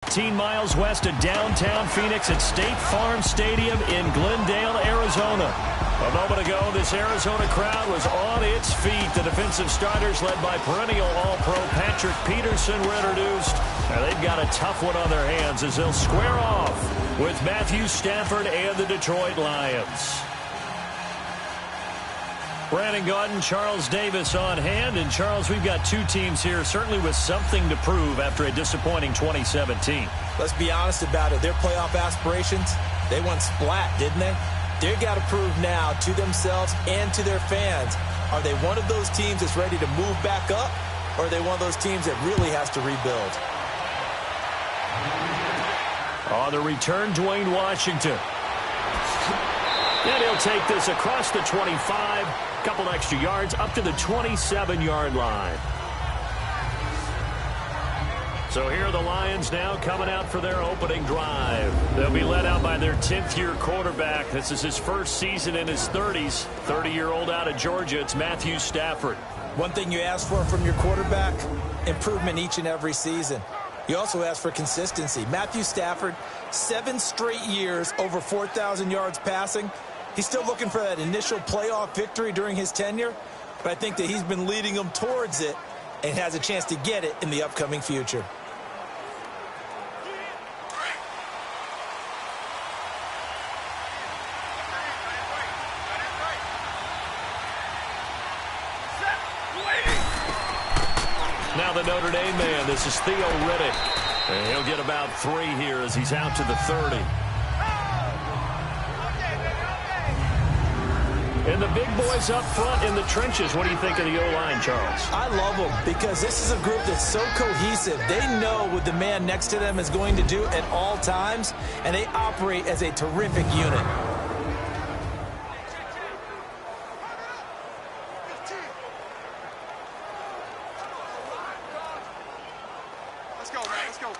15 miles west of downtown Phoenix at State Farm Stadium in Glendale, Arizona. A moment ago, this Arizona crowd was on its feet. The defensive starters, led by perennial All-Pro Patrick Peterson, were introduced. Now they've got a tough one on their hands as they'll square off with Matthew Stafford and the Detroit Lions. Brandon Gaudin, Charles Davis on hand. And, Charles, we've got two teams here certainly with something to prove after a disappointing 2017. Let's be honest about it. Their playoff aspirations, they went splat, didn't they? They've got to prove now to themselves and to their fans. Are they one of those teams that's ready to move back up, or are they one of those teams that really has to rebuild? On the return, Dwayne Washington. And he'll take this across the 25, a couple extra yards, up to the 27-yard line. So here are the Lions now coming out for their opening drive. They'll be led out by their 10th-year quarterback. This is his first season in his 30s. 30-year-old out of Georgia. It's Matthew Stafford. One thing you ask for from your quarterback, improvement each and every season. You also ask for consistency. Matthew Stafford, 7 straight years over 4,000 yards passing. He's still looking for that initial playoff victory during his tenure, but I think that he's been leading them towards it and has a chance to get it in the upcoming future. Now the Notre Dame man, this is Theo Riddick. And he'll get about 3 here as he's out to the 30. And the big boys up front in the trenches. What do you think of the O-line, Charles? I love them because this is a group that's so cohesive. They know what the man next to them is going to do at all times, and they operate as a terrific unit. Let's go, man. Let's go.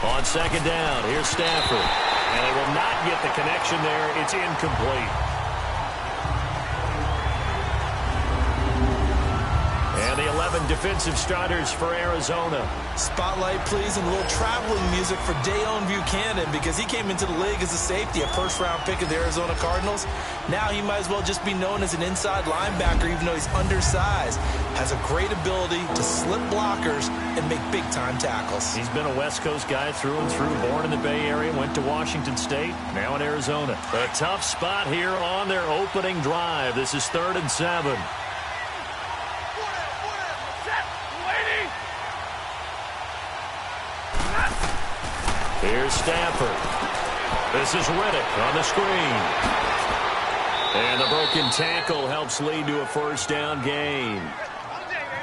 On second down, here's Stafford. And they will not get the connection there. It's incomplete. And the 11 defensive starters for Arizona. Spotlight, please, and a little traveling music for Dayon Buchanan because he came into the league as a safety, a first-round pick of the Arizona Cardinals. Now he might as well just be known as an inside linebacker, even though he's undersized. Has a great ability to slip blockers and make big-time tackles. He's been a West Coast guy through and through, born in the Bay Area, went to Washington State, now in Arizona. A tough spot here on their opening drive. This is 3rd and 7. Here's Stafford. This is Riddick on the screen. And the broken tackle helps lead to a first down gain.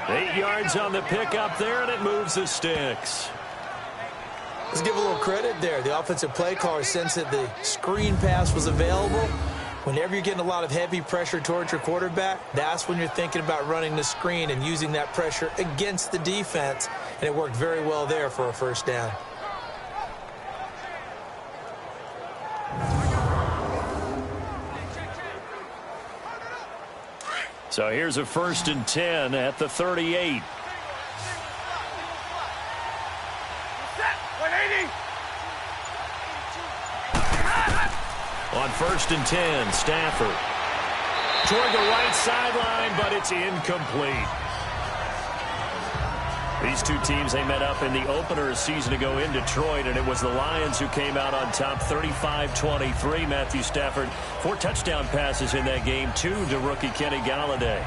8 yards on the pickup there, and it moves the sticks. Let's give a little credit there. The offensive play caller sensed that the screen pass was available. Whenever you're getting a lot of heavy pressure towards your quarterback, that's when you're thinking about running the screen and using that pressure against the defense. And it worked very well there for a first down. So here's a 1st and 10 at the 38. On 1st and 10, Stafford. Toward the right sideline, but it's incomplete. These two teams, they met up in the opener a season ago in Detroit, and it was the Lions who came out on top 35-23. Matthew Stafford, 4 touchdown passes in that game, 2 to rookie Kenny Galladay.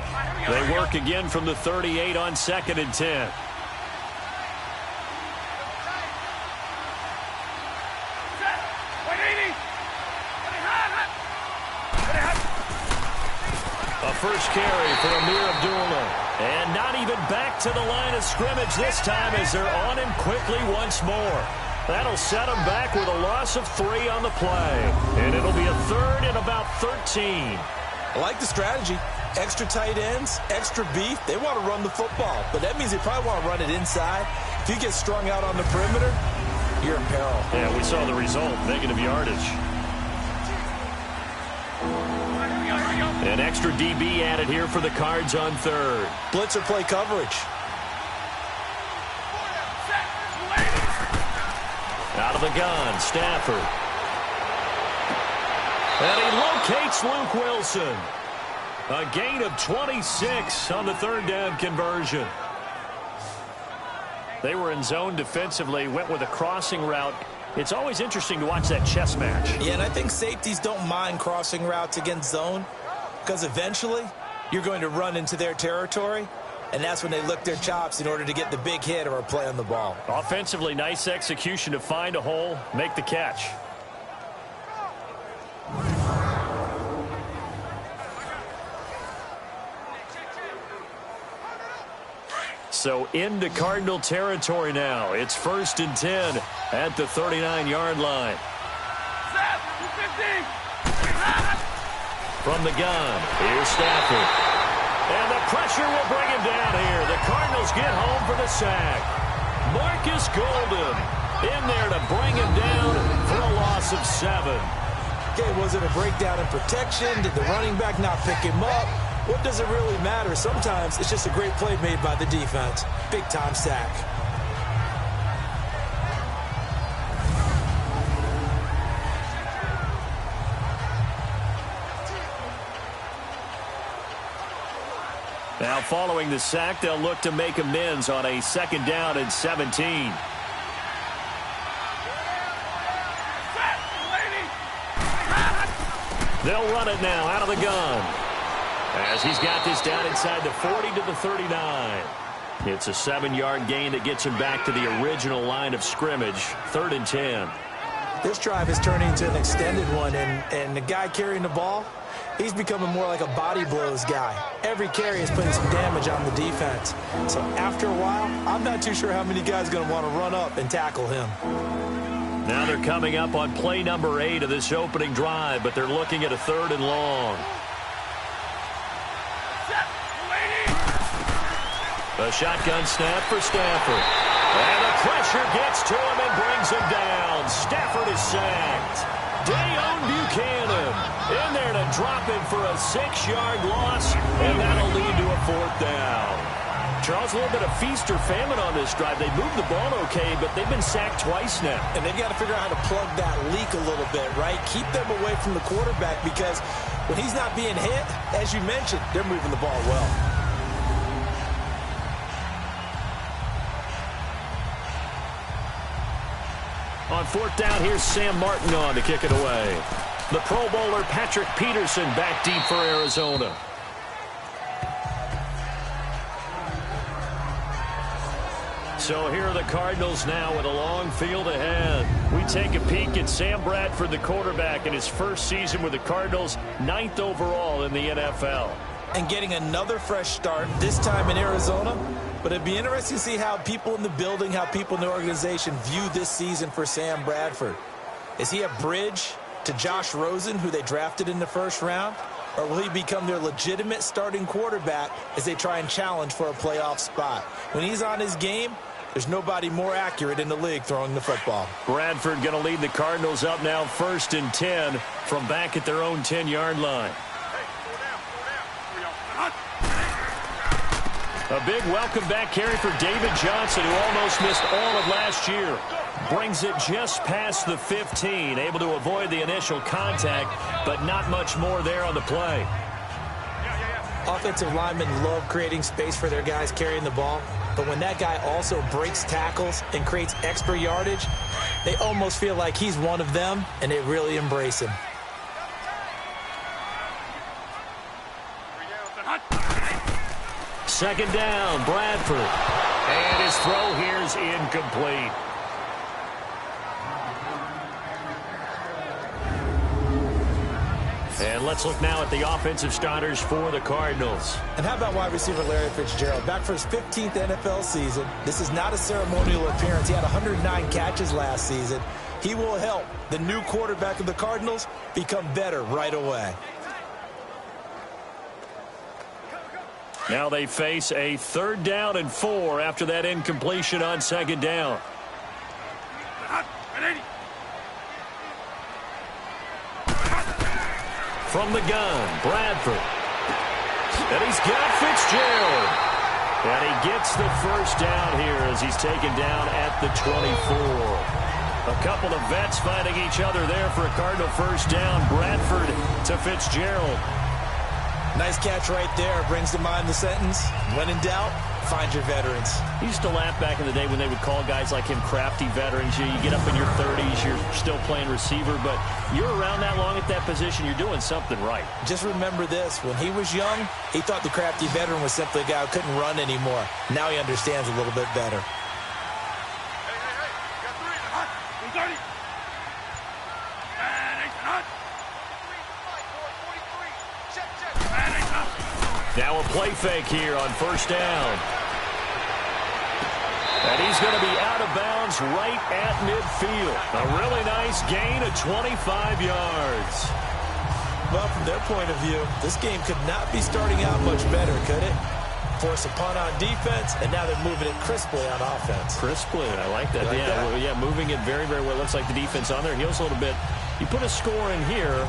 They work again from the 38 on 2nd and 10. A first carry for Amir Abdullah. And not even back to the line of scrimmage this time as they're on him quickly once more. That'll set him back with a loss of 3 on the play. And it'll be a 3rd and about 13. I like the strategy. Extra tight ends, extra beef. They want to run the football, but that means they probably want to run it inside. If you get strung out on the perimeter, you're in peril. Yeah, we saw the result, negative yardage. An extra DB added here for the Cards on third. Blitzer play coverage. Out of the gun, Stafford. And he locates Luke Wilson. A gain of 26 on the third down conversion. They were in zone defensively, went with a crossing route. It's always interesting to watch that chess match. Yeah, and I think safeties don't mind crossing routes against zone because eventually you're going to run into their territory, and that's when they lick their chops in order to get the big hit or a play on the ball. Offensively, nice execution to find a hole, make the catch. So into Cardinal territory now. It's 1st and 10 at the 39-yard line. From the gun, here's Stafford. And the pressure will bring him down here. The Cardinals get home for the sack. Marcus Golden in there to bring him down for a loss of 7. Okay, was it a breakdown in protection? Did the running back not pick him up? What does it really matter? Sometimes it's just a great play made by the defense. Big-time sack. Now following the sack, they'll look to make amends on a 2nd down and 17. They'll run it now out of the gun. As he's got this down inside the 40 to the 39. It's a 7-yard gain that gets him back to the original line of scrimmage. 3rd and 10. This drive is turning into an extended one, and the guy carrying the ball, he's becoming more like a body blows guy. Every carry is putting some damage on the defense. So after a while, I'm not too sure how many guys are going to want to run up and tackle him. Now they're coming up on play number 8 of this opening drive, but they're looking at a 3rd and long. A shotgun snap for Stafford. And the pressure gets to him and brings him down. Stafford is sacked. Dayon Buchanan in there to drop him for a 6-yard loss, and that'll lead to a 4th down. Charles, a little bit of feast or famine on this drive. They moved the ball okay, but they've been sacked twice now. And they've got to figure out how to plug that leak a little bit, right? Keep them away from the quarterback because when he's not being hit, as you mentioned, they're moving the ball well. On 4th down, here's Sam Martin on to kick it away. The Pro Bowler Patrick Peterson back deep for Arizona. So here are the Cardinals now with a long field ahead. We take a peek at Sam Bradford, the quarterback, in his first season with the Cardinals, 9th overall in the NFL. And getting another fresh start, this time in Arizona. But it'd be interesting to see how people in the building, how people in the organization view this season for Sam Bradford. Is he a bridge to Josh Rosen, who they drafted in the 1st round? Or will he become their legitimate starting quarterback as they try and challenge for a playoff spot? When he's on his game, there's nobody more accurate in the league throwing the football. Bradford going to lead the Cardinals up now 1st and 10 from back at their own 10-yard line. A big welcome back carry for David Johnson, who almost missed all of last year. Brings it just past the 15, able to avoid the initial contact, but not much more there on the play. Offensive linemen love creating space for their guys carrying the ball, but when that guy also breaks tackles and creates extra yardage, they almost feel like he's one of them, and they really embrace him. Second down, Bradford. And his throw here is incomplete. And let's look now at the offensive starters for the Cardinals. And how about wide receiver Larry Fitzgerald? Back for his 15th NFL season. This is not a ceremonial appearance. He had 109 catches last season. He will help the new quarterback of the Cardinals become better right away. Now they face a 3rd down and 4 after that incompletion on 2nd down. From the gun, Bradford. And he's got Fitzgerald. And he gets the first down here as he's taken down at the 24. A couple of vets fighting each other there for a Cardinal first down. Bradford to Fitzgerald. Nice catch right there. Brings to mind the sentence, when in doubt, find your veterans. He used to laugh back in the day when they would call guys like him crafty veterans. You get up in your 30s, you're still playing receiver, but you're around that long at that position, you're doing something right. Just remember this. When he was young, he thought the crafty veteran was simply a guy who couldn't run anymore. Now he understands a little bit better. Now a play fake here on first down. And he's going to be out of bounds right at midfield. A really nice gain of 25 yards. Well, from their point of view, this game could not be starting out much better, could it? Force a punt on defense, and now they're moving it crisply on offense. Crisply, I like that. Yeah, moving it very, very well. Looks like the defense on there heals a little bit. You put a score in here,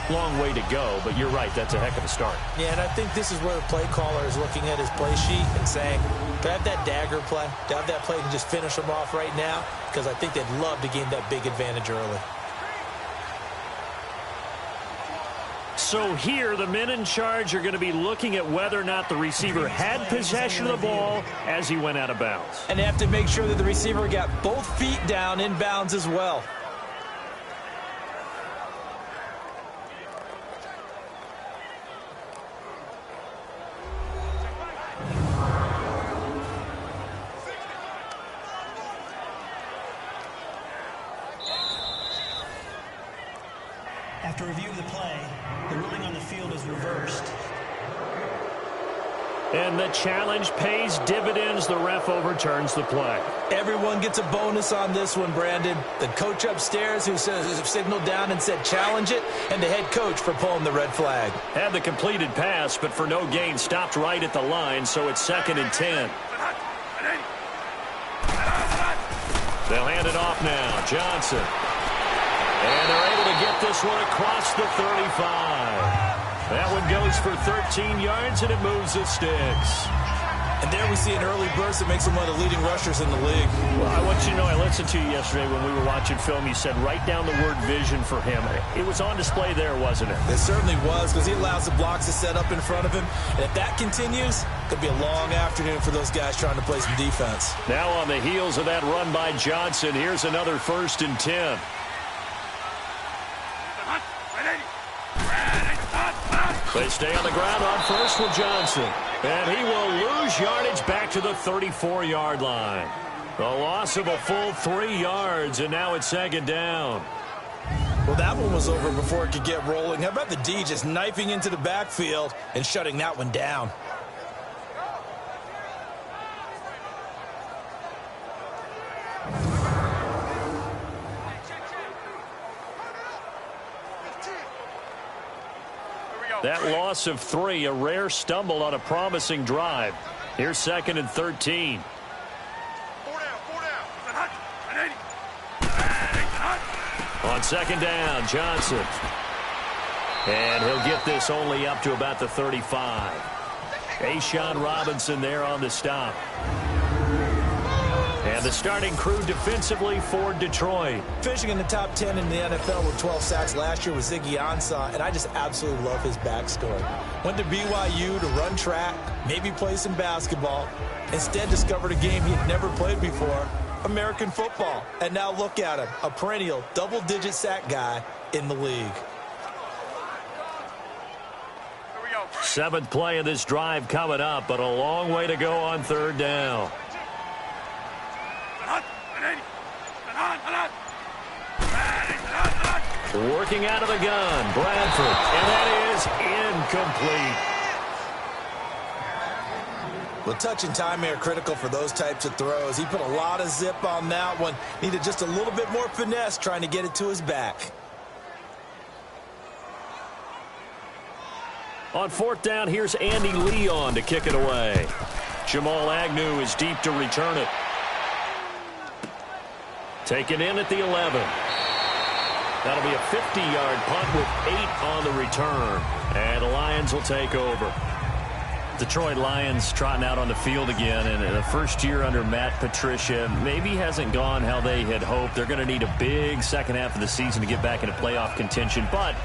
long way to go, but you're right, that's a heck of a start. Yeah, and I think this is where the play caller is looking at his play sheet and saying, do I have that dagger play? Do I have that play to just finish them off right now? Because I think they'd love to gain that big advantage early. So here, the men in charge are going to be looking at whether or not the receiver had possession of the ball as he went out of bounds. And they have to make sure that the receiver got both feet down in bounds as well. After review of the play, the ruling on the field is reversed. And the challenge pays dividends. The ref overturns the play. Everyone gets a bonus on this one, Brandon. The coach upstairs who signaled down and said challenge it, and the head coach for pulling the red flag. Had the completed pass, but for no gain, stopped right at the line, so it's 2nd and 10. They'll hand it off now. Johnson. And they're able to get this one across the 35. That one goes for 13 yards, and it moves the sticks. And there we see an early burst that makes him one of the leading rushers in the league. Well, I want you to know, I listened to you yesterday when we were watching film. You said write down the word vision for him. It was on display there, wasn't it? It certainly was, because he allows the blocks to set up in front of him. And if that continues, it could be a long afternoon for those guys trying to play some defense. Now on the heels of that run by Johnson, here's another 1st and 10. They stay on the ground on first with Johnson. And he will lose yardage back to the 34-yard line. The loss of a full 3 yards, and now it's 2nd down. Well, that one was over before it could get rolling. How about the D just knifing into the backfield and shutting that one down? That loss of 3, a rare stumble on a promising drive. Here's 2nd and 13. On 2nd down, Johnson. And he'll get this only up to about the 35. Ashawn Robinson there on the stop. And the starting crew defensively for Detroit. Finishing in the top 10 in the NFL with 12 sacks last year was Ziggy Ansah, and I just absolutely love his backstory. Went to BYU to run track, maybe play some basketball. Instead discovered a game he had never played before, American football. And now look at him, a perennial double-digit sack guy in the league. 7th play of this drive coming up, but a long way to go on 3rd down. Working out of the gun, Bradford, and that is incomplete. Well, touch and time are critical for those types of throws. He put a lot of zip on that one. Needed just a little bit more finesse trying to get it to his back. On 4th down, here's Andy Leon to kick it away. Jamal Agnew is deep to return it. Taken in at the 11. That'll be a 50-yard punt with 8 on the return. And the Lions will take over. Detroit Lions trotting out on the field again, and the first year under Matt Patricia maybe hasn't gone how they had hoped. They're going to need a big second half of the season to get back into playoff contention, but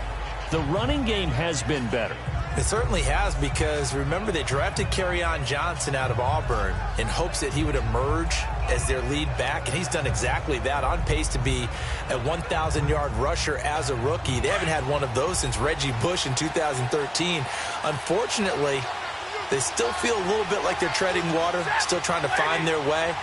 the running game has been better. It certainly has, because remember they drafted Kerryon Johnson out of Auburn in hopes that he would emerge as their lead back, and he's done exactly that, on pace to be a 1,000-yard rusher as a rookie. They haven't had one of those since Reggie Bush in 2013. Unfortunately, they still feel a little bit like they're treading water, still trying to find their way.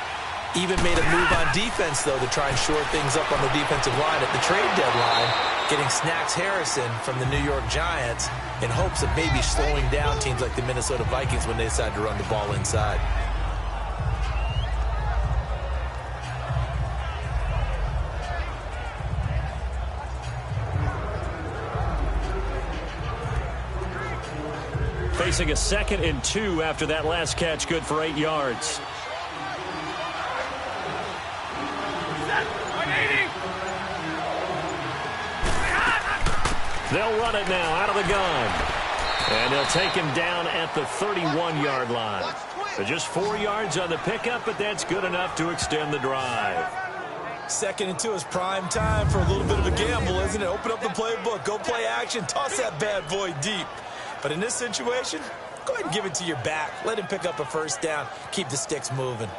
Even made a move on defense, though, to try and shore things up on the defensive line at the trade deadline, getting Snacks Harrison from the New York Giants in hopes of maybe slowing down teams like the Minnesota Vikings when they decide to run the ball inside. Facing a 2nd and 2 after that last catch, good for 8 yards. They'll run it now out of the gun. And they'll take him down at the 31-yard line. So just 4 yards on the pickup, but that's good enough to extend the drive. 2nd and 2 is prime time for a little bit of a gamble, isn't it? Open up the playbook, go play action, toss that bad boy deep. But in this situation, go ahead and give it to your back. Let him pick up a first down. Keep the sticks moving.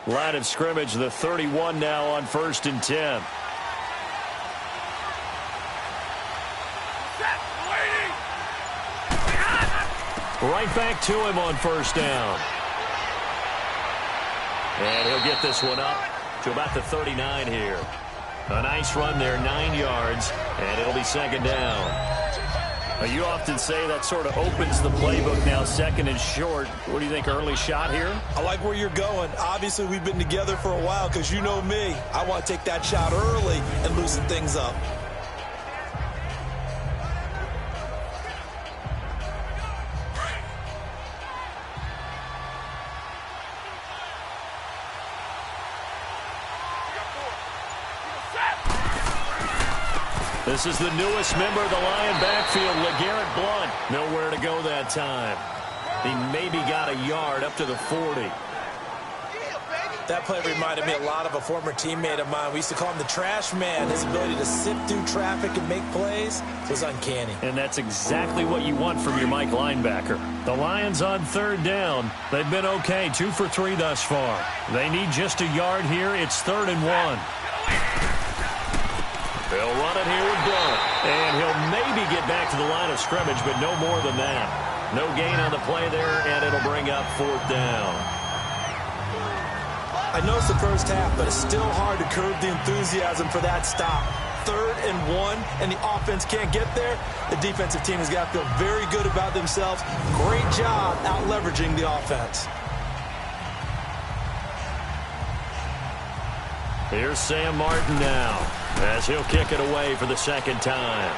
Line of scrimmage, the 31 now on 1st and 10. Right back to him on 1st down. And he'll get this one up to about the 39 here. A nice run there, 9 yards, and it'll be 2nd down. You often say that sort of opens the playbook now, 2nd and short. What do you think, early shot here? I like where you're going. Obviously, we've been together for a while, because you know me. I want to take that shot early and loosen things up. This is the newest member of the Lion backfield, LeGarrette Blount. Nowhere to go that time. He maybe got a yard up to the 40. That play reminded me a lot of a former teammate of mine. We used to call him the trash man. His ability to sift through traffic and make plays was uncanny. And that's exactly what you want from your Mike linebacker. The Lions on 3rd down. They've been okay, 2 for 3 thus far. They need just a yard here. It's 3rd and 1. They'll run it here with Blount. And he'll maybe get back to the line of scrimmage, but no more than that. No gain on the play there, and it'll bring up 4th down. I know it's the first half, but it's still hard to curb the enthusiasm for that stop. 3rd and 1, and the offense can't get there. The defensive team has got to feel very good about themselves. Great job out leveraging the offense. Here's Sam Martin now, as he'll kick it away for the 2nd time.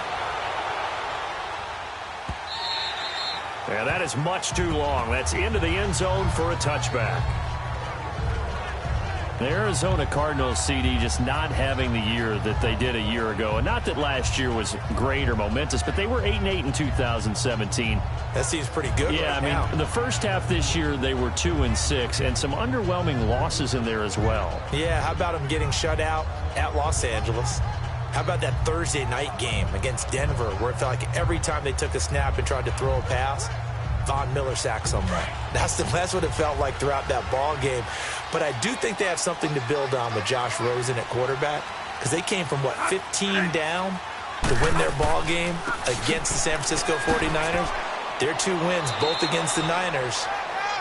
And that is much too long. That's into the end zone for a touchback. The Arizona Cardinals, CD, just not having the year that they did a year ago. And not that last year was great or momentous, but they were 8-8 in 2017. That seems pretty good. Yeah, right I mean, now. The first half this year, they were 2-6, and some underwhelming losses in there as well. Yeah, how about them getting shut out at Los Angeles? How about that Thursday night game against Denver, where it felt like every time they took a snap and tried to throw a pass, Von Miller sacked someone. That's what it felt like throughout that ball game. But I do think they have something to build on with Josh Rosen at quarterback, because they came from, 15 down to win their ball game against the San Francisco 49ers. Their 2 wins, both against the Niners.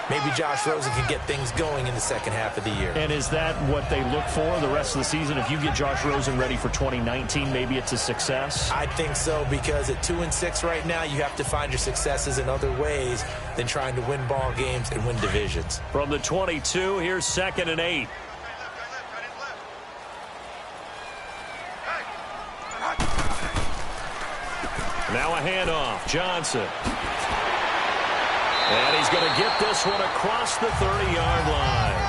Maybe Josh Rosen can get things going in the second half of the year. And is that what they look for the rest of the season? If you get Josh Rosen ready for 2019, maybe it's a success? I think so, because at 2-6 right now, you have to find your successes in other ways than trying to win ball games and win divisions. From the 22, here's 2nd and 8. Now a handoff. Johnson. And he's going to get this one across the 30-yard line.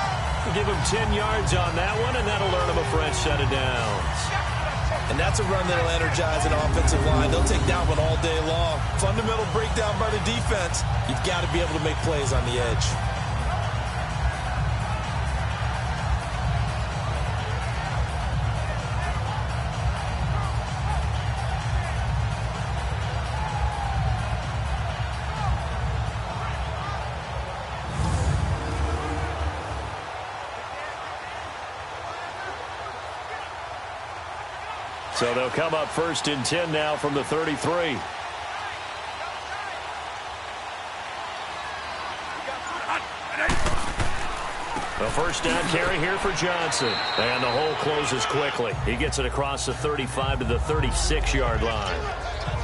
Give him 10 yards on that one, and that'll earn him a fresh set of downs. And that's a run that'll energize an offensive line. They'll take that one all day long. Fundamental breakdown by the defense. You've got to be able to make plays on the edge. So they'll come up 1st and 10 now from the 33. The first down carry here for Johnson. And the hole closes quickly. He gets it across the 35 to the 36-yard line.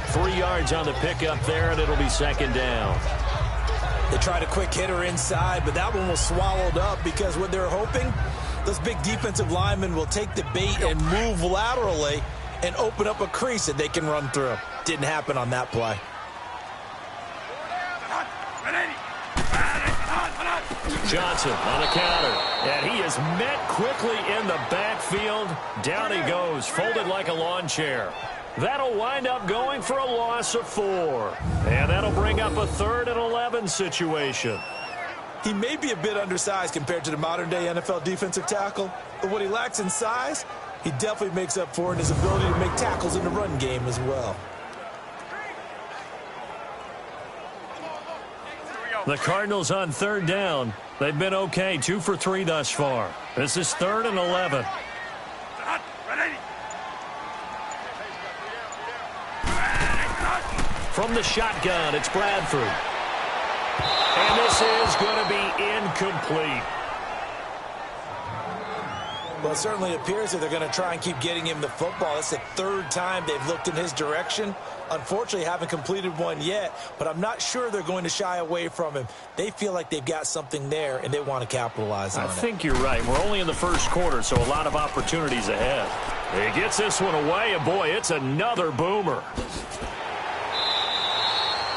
3 yards on the pickup there, and it'll be 2nd down. They tried a quick hitter inside, but that one was swallowed up because what they're hoping, those big defensive linemen will take the bait and move laterally and open up a crease that they can run through. Didn't happen on that play. Johnson on the counter, and he is met quickly in the backfield. Down he goes, folded like a lawn chair. That'll wind up going for a loss of 4. And that'll bring up a 3rd and 11 situation. He may be a bit undersized compared to the modern-day NFL defensive tackle, but what he lacks in size, he definitely makes up for in his ability to make tackles in the run game as well. The Cardinals on 3rd down. They've been okay, 2 for 3 thus far. This is 3rd and 11. From the shotgun, it's Bradford. And this is going to be incomplete. Well, it certainly appears that they're going to try and keep getting him the football. It's the 3rd time they've looked in his direction. Unfortunately, haven't completed one yet, but I'm not sure they're going to shy away from him. They feel like they've got something there, and they want to capitalize on it. I think you're right. We're only in the 1st quarter, so a lot of opportunities ahead. He gets this one away, and boy, it's another boomer.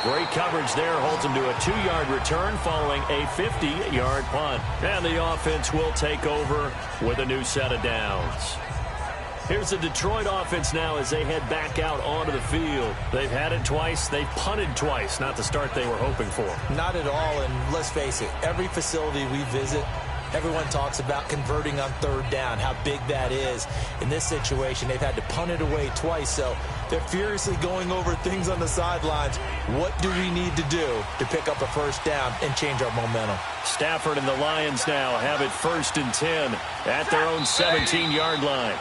Great coverage there, holds him to a 2-yard return following a 50-yard punt. And the offense will take over with a new set of downs. Here's the Detroit offense now as they head back out onto the field. They've had it twice. They've punted twice. Not the start they were hoping for. Not at all, and let's face it, every facility we visit, everyone talks about converting on 3rd down, how big that is. In this situation, they've had to punt it away twice, so they're furiously going over things on the sidelines. What do we need to do to pick up a 1st down and change our momentum? Stafford and the Lions now have it 1st and 10 at their own 17-yard line.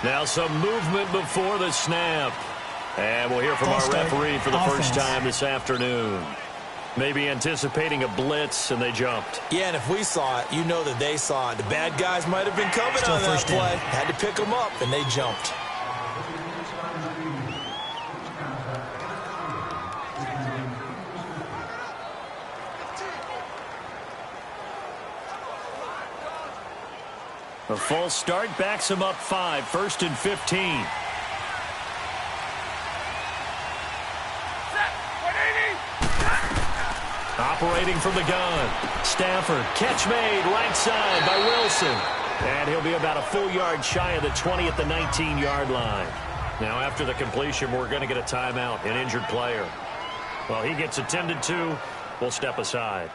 Now some movement before the snap. And we'll hear from our referee for the first time this afternoon. Maybe anticipating a blitz, and they jumped. Yeah, and if we saw it, you know that they saw it. The bad guys might have been coming on that play. Had to pick them up, and they jumped. A false start backs him up 5, 1st and 15. Operating from the gun. Stafford, catch made, right side by Wilson. And he'll be about a full yard shy of the 20 at the 19-yard line. Now after the completion, we're going to get a timeout, an injured player. Well, he gets attended to. We'll step aside.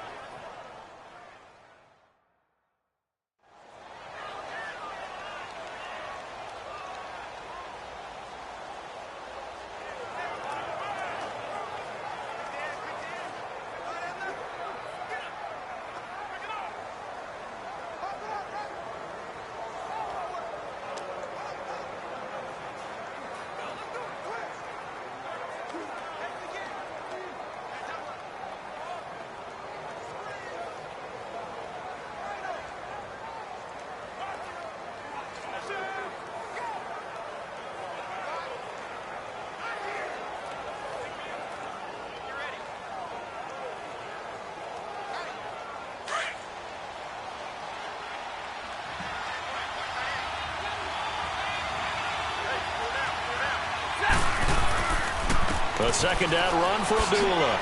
A 2nd down run for Abdullah.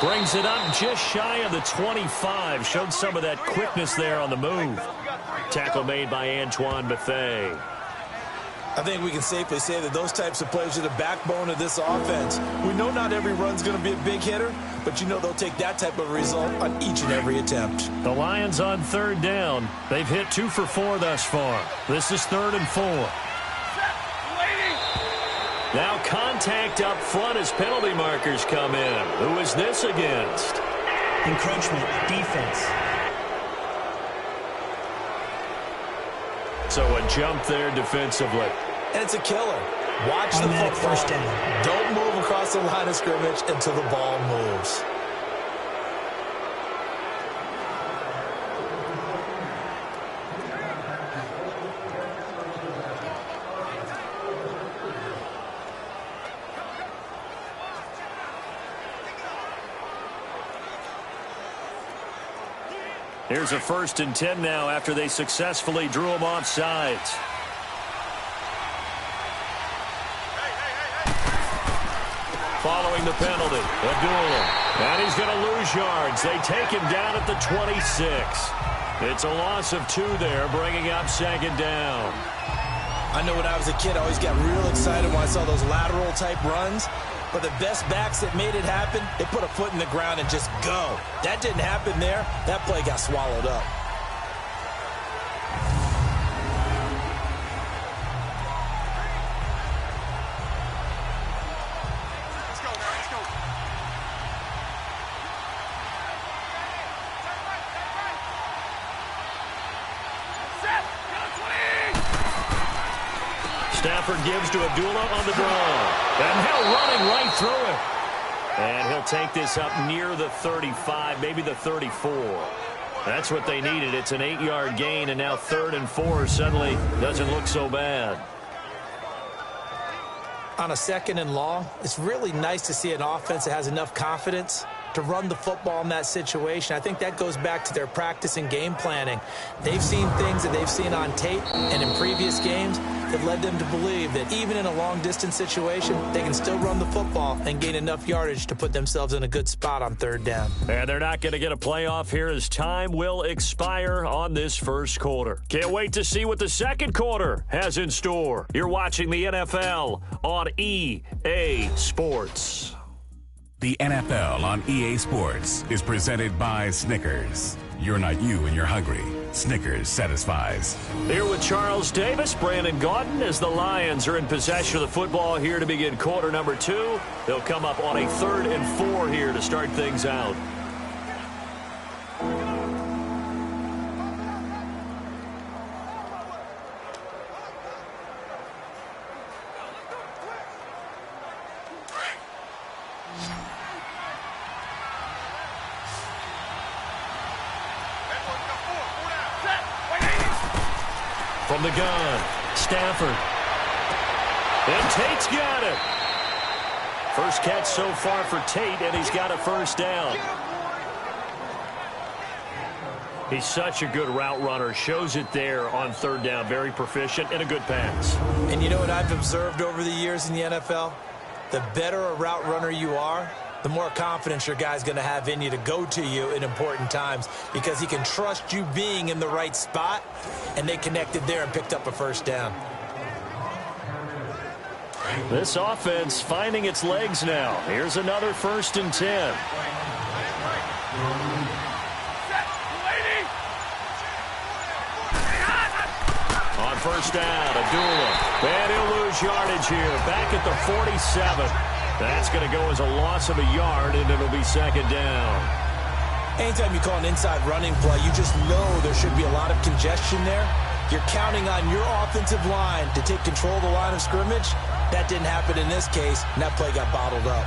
Brings it up just shy of the 25. Showed some of that quickness there on the move. Tackle made by Antoine Bethea. I think we can safely say that those types of plays are the backbone of this offense. We know not every run's going to be a big hitter, but you know they'll take that type of result on each and every attempt. The Lions on third down. They've hit 2 for 4 thus far. This is 3rd and 4. Now contact up front as penalty markers come in. Who is this against? Encroachment, defense. So a jump there defensively. And it's a killer. Watch the Automatic football. first down. Don't move across the line of scrimmage until the ball moves. Here's a 1st and 10 now after they successfully drew him off sides. Following the penalty, Abdullah. And he's going to lose yards. They take him down at the 26. It's a loss of 2 there, bringing up 2nd down. I know when I was a kid, I always got real excited when I saw those lateral-type runs. But the best backs that made it happen, they put a foot in the ground and just go. That didn't happen there. That play got swallowed up. Let's go now. Let's go. Stafford gives to Abdullah on the draw. And Hill running right through it. And he'll take this up near the 35, maybe the 34. That's what they needed. It's an 8-yard gain, and now 3rd and 4 suddenly doesn't look so bad. On a 2nd and long, it's really nice to see an offense that has enough confidence to run the football in that situation. I think that goes back to their practice and game planning. They've seen things that they've seen on tape and in previous games that led them to believe that even in a long-distance situation, they can still run the football and gain enough yardage to put themselves in a good spot on 3rd down. And they're not going to get a playoff here as time will expire on this 1st quarter. Can't wait to see what the 2nd quarter has in store. You're watching the NFL on EA Sports. The NFL on EA Sports is presented by Snickers. You're not you when you're hungry. Snickers satisfies. Here with Charles Davis, Brandon Gaudin, as the Lions are in possession of the football here to begin quarter number 2. They'll come up on a 3rd and 4 here to start things out. From the gun, Stafford. And Tate's got it. First catch so far for Tate, and he's got a 1st down. He's such a good route runner. Shows it there on 3rd down. Very proficient and a good pass. And you know what I've observed over the years in the NFL? The better a route runner you are, the more confidence your guy's going to have in you to go to you in important times because he can trust you being in the right spot, and they connected there and picked up a 1st down. This offense finding its legs now. Here's another 1st and 10. On 1st down, Abdullah. And he'll lose yardage here. Back at the 47. That's going to go as a loss of a yard, and it'll be 2nd down. Anytime you call an inside running play, you just know there should be a lot of congestion there. You're counting on your offensive line to take control of the line of scrimmage. That didn't happen in this case, and that play got bottled up.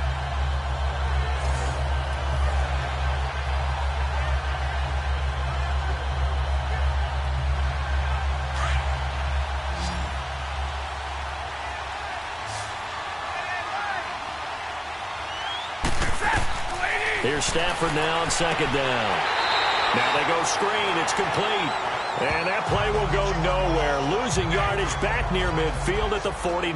Here's Stafford now on 2nd down. Now they go screen. It's complete. And that play will go nowhere. Losing yardage back near midfield at the 49.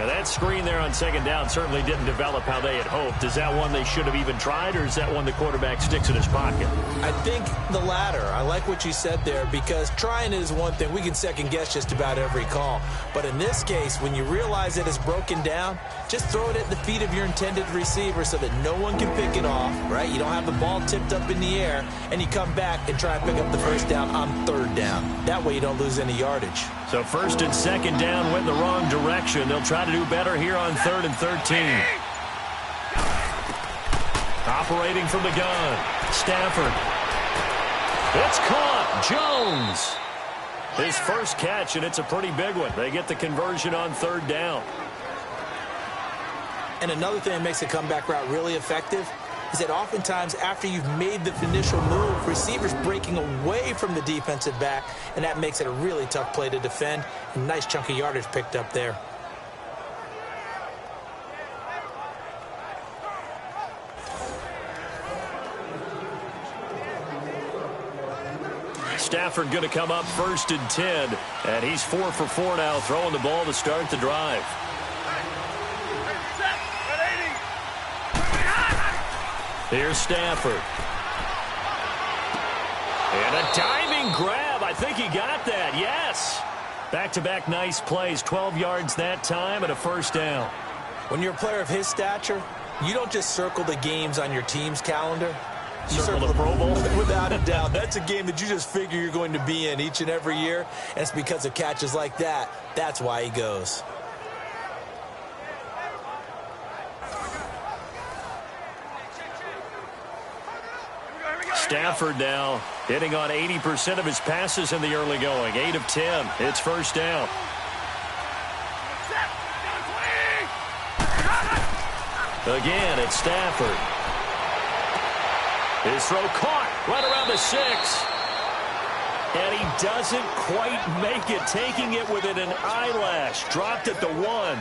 Now that screen there on second down certainly didn't develop how they had hoped. Is that one they should have even tried, or is that one the quarterback sticks in his pocket? I think the latter. I like what you said there, because trying it is one thing. We can second-guess just about every call. But in this case, when you realize it is broken down, just throw it at the feet of your intended receiver so that no one can pick it off, right? You don't have the ball tipped up in the air, and you come back and try and pick up the first down on third down. That way you don't lose any yardage. So first and second down went the wrong direction. They'll try to do better here on 3rd and 13. Operating from the gun, Stafford. It's caught. Jones. His first catch, and it's a pretty big one. They get the conversion on 3rd down. And another thing that makes a comeback route really effective is that oftentimes after you've made the initial move, receivers breaking away from the defensive back, and that makes it a really tough play to defend. A nice chunk of yardage picked up there. Stafford going to come up 1st and 10, and he's 4 for 4 now, throwing the ball to start the drive. Here's Stafford. And a diving grab. I think he got that. Yes. Back-to-back nice plays. 12 yards that time and a first down. When you're a player of his stature, you don't just circle the games on your team's calendar. You circle the Pro Bowl. Without a doubt. That's a game that you just figure you're going to be in each and every year. And it's because of catches like that. That's why he goes. Stafford now hitting on 80% of his passes in the early going. 8 of 10. It's first down. Again, it's Stafford. His throw caught right around the 6. And he doesn't quite make it, taking it within an eyelash. Dropped at the 1.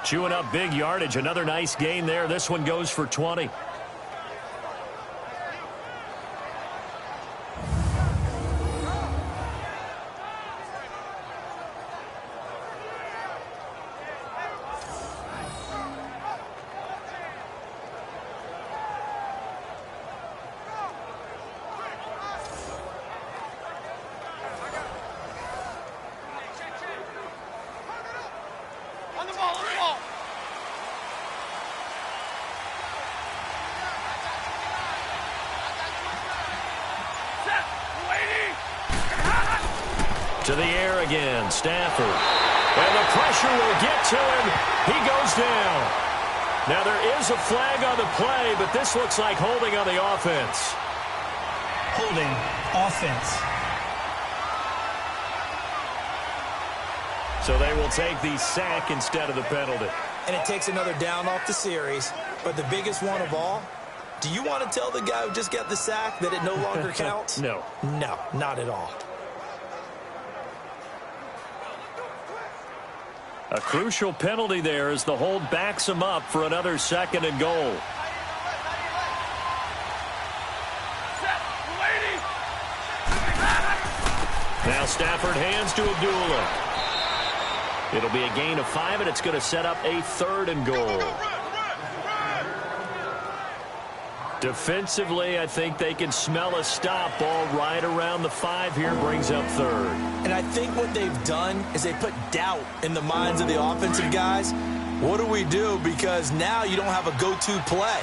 Chewing up big yardage. Another nice gain there. This one goes for 20. To the air again, Stafford. And the pressure will get to him. He goes down. Now there is a flag on the play, but this looks like holding on the offense. Holding offense. So they will take the sack instead of the penalty. And it takes another down off the series. But the biggest one of all, do you want to tell the guy who just got the sack that it no longer counts? No. No, not at all. A crucial penalty there as the hold backs him up for another 2nd and goal. Now Stafford hands to Abdullah. It'll be a gain of 5, and it's going to set up a 3rd and goal. Defensively, I think they can smell a stop. Ball right around the 5 here, brings up 3rd. And I think what they've done is they put doubt in the minds of the offensive guys. What do we do? Because now you don't have a go-to play.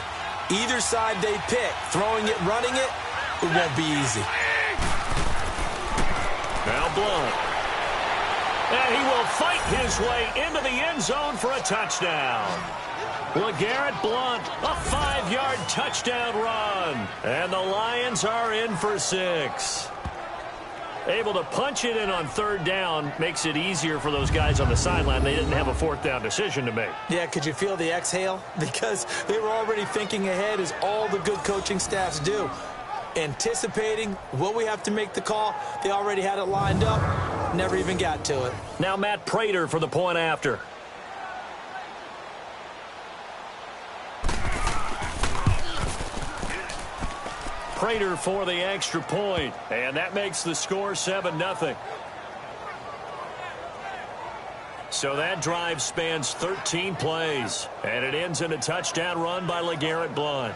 Either side they pick, throwing it, running it, it won't be easy. Now Blunt. And he will fight his way into the end zone for a touchdown. LeGarrette Blunt, a 5-yard touchdown run. And the Lions are in for 6. Able to punch it in on 3rd down makes it easier for those guys on the sideline. They didn't have a 4th down decision to make. Yeah, could you feel the exhale? Because they were already thinking ahead, as all the good coaching staffs do. Anticipating, will we have to make the call? They already had it lined up. Never even got to it. Now Matt Prater for the point after. Prater for the extra point, and that makes the score 7-0. So that drive spans 13 plays, and it ends in a touchdown run by LeGarrette Blount.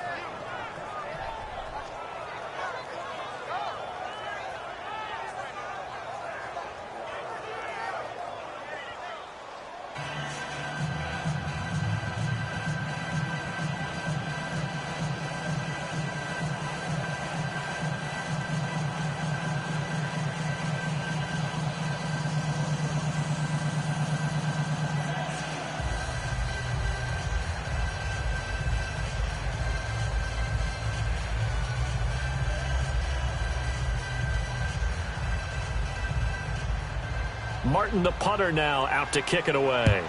Martin, the punter, now out to kick it away.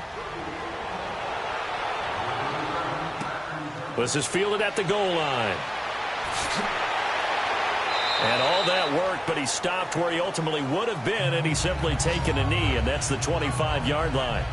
This is fielded at the goal line. And all that worked, but he stopped where he ultimately would have been, and he's simply taken a knee, and that's the 25-yard line.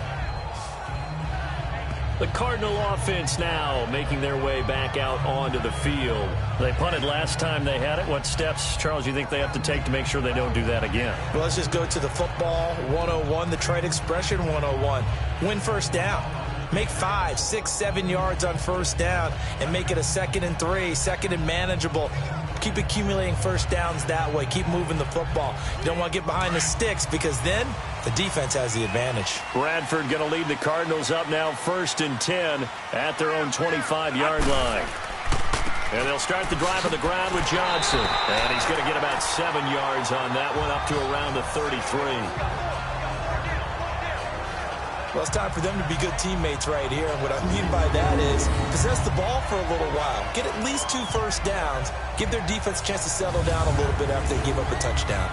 The Cardinal offense now making their way back out onto the field. They punted last time they had it. What steps, Charles, you think they have to take to make sure they don't do that again? Well, let's just go to the football 101, the trade expression 101. Win first down. Make 5, 6, 7 yards on first down and make it a 2nd and 3, 2nd and manageable. Keep accumulating first downs that way. Keep moving the football. You don't want to get behind the sticks because then the defense has the advantage. Bradford going to lead the Cardinals up now 1st and 10 at their own 25-yard line. And they'll start the drive on the ground with Johnson. And he's going to get about 7 yards on that one, up to around the 33. Well, it's time for them to be good teammates right here. And what I mean by that is possess the ball for a little while. Get at least 2 first downs. Give their defense a chance to settle down a little bit after they give up a touchdown.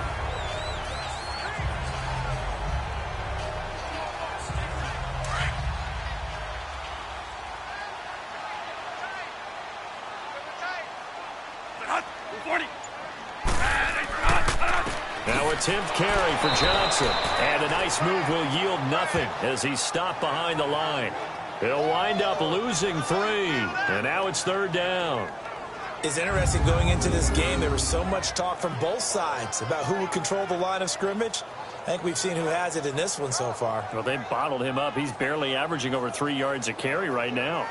Now a 10th carry for Johnson. And a nice move will yield nothing as he's stopped behind the line. He'll wind up losing 3. And now it's 3rd down. It's interesting going into this game. There was so much talk from both sides about who would control the line of scrimmage. I think we've seen who has it in this one so far. Well, they've bottled him up. He's barely averaging over 3 yards a carry right now.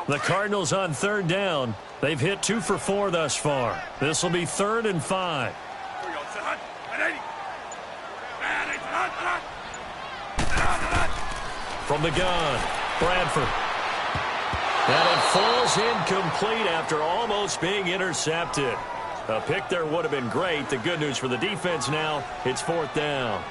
The Cardinals on 3rd down. They've hit 2 for 4 thus far. This will be 3rd and 5. From the gun, Bradford. And it falls incomplete after almost being intercepted. A pick there would have been great. The good news for the defense now, it's 4th down.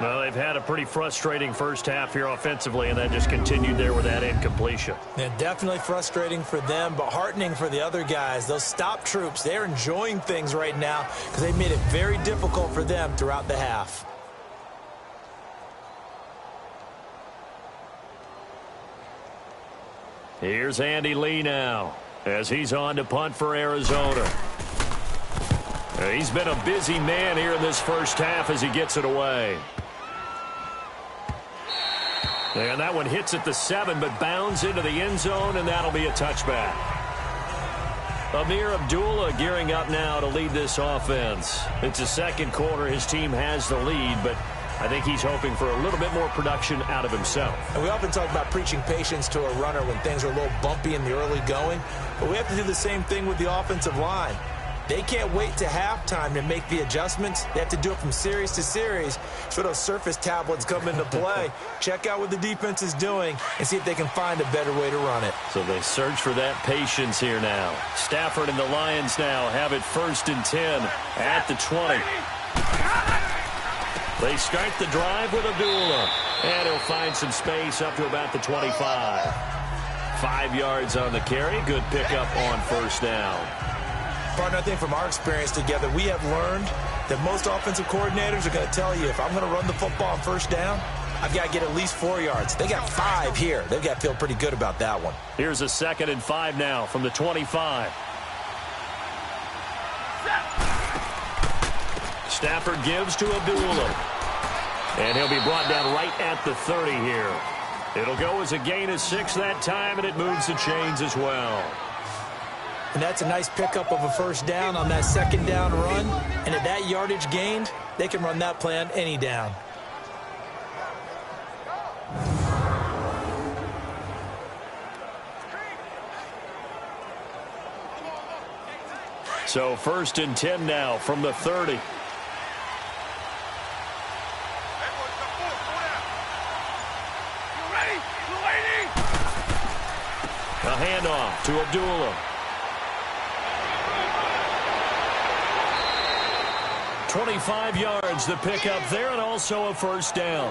Well, they've had a pretty frustrating first half here offensively, and that just continued there with that incompletion. Yeah, definitely frustrating for them, but heartening for the other guys. Those stop troops, they're enjoying things right now because they've made it very difficult for them throughout the half. Here's Andy Lee now as he's on to punt for Arizona. He's been a busy man here in this first half as he gets it away. And that one hits at the 7, but bounds into the end zone, and that'll be a touchback. Amir Abdullah gearing up now to lead this offense. It's the second quarter. His team has the lead, but I think he's hoping for a little bit more production out of himself. And we often talk about preaching patience to a runner when things are a little bumpy in the early going, but we have to do the same thing with the offensive line. They can't wait to halftime to make the adjustments. They have to do it from series to series. So those surface tablets come into play. Check out what the defense is doing and see if they can find a better way to run it. So they search for that patience here now. Stafford and the Lions now have it 1st and 10 at the 20. They start the drive with Abdullah. And he'll find some space up to about the 25. 5 yards on the carry. Good pickup on 1st down. Partner, I think from our experience together, we have learned that most offensive coordinators are going to tell you, if I'm going to run the football on 1st down, I've got to get at least 4 yards. They got 5 here. They've got to feel pretty good about that one. Here's a 2nd and 5 now from the 25. Stafford gives to Abdullah. And he'll be brought down right at the 30 here. It'll go as a gain of 6 that time, and it moves the chains as well. And that's a nice pickup of a first down on that second down run. And at that yardage gained, they can run that play on any down. So 1st and 10 now from the 30. A handoff to Abdullah. 25 yards the pickup there, and also a first down.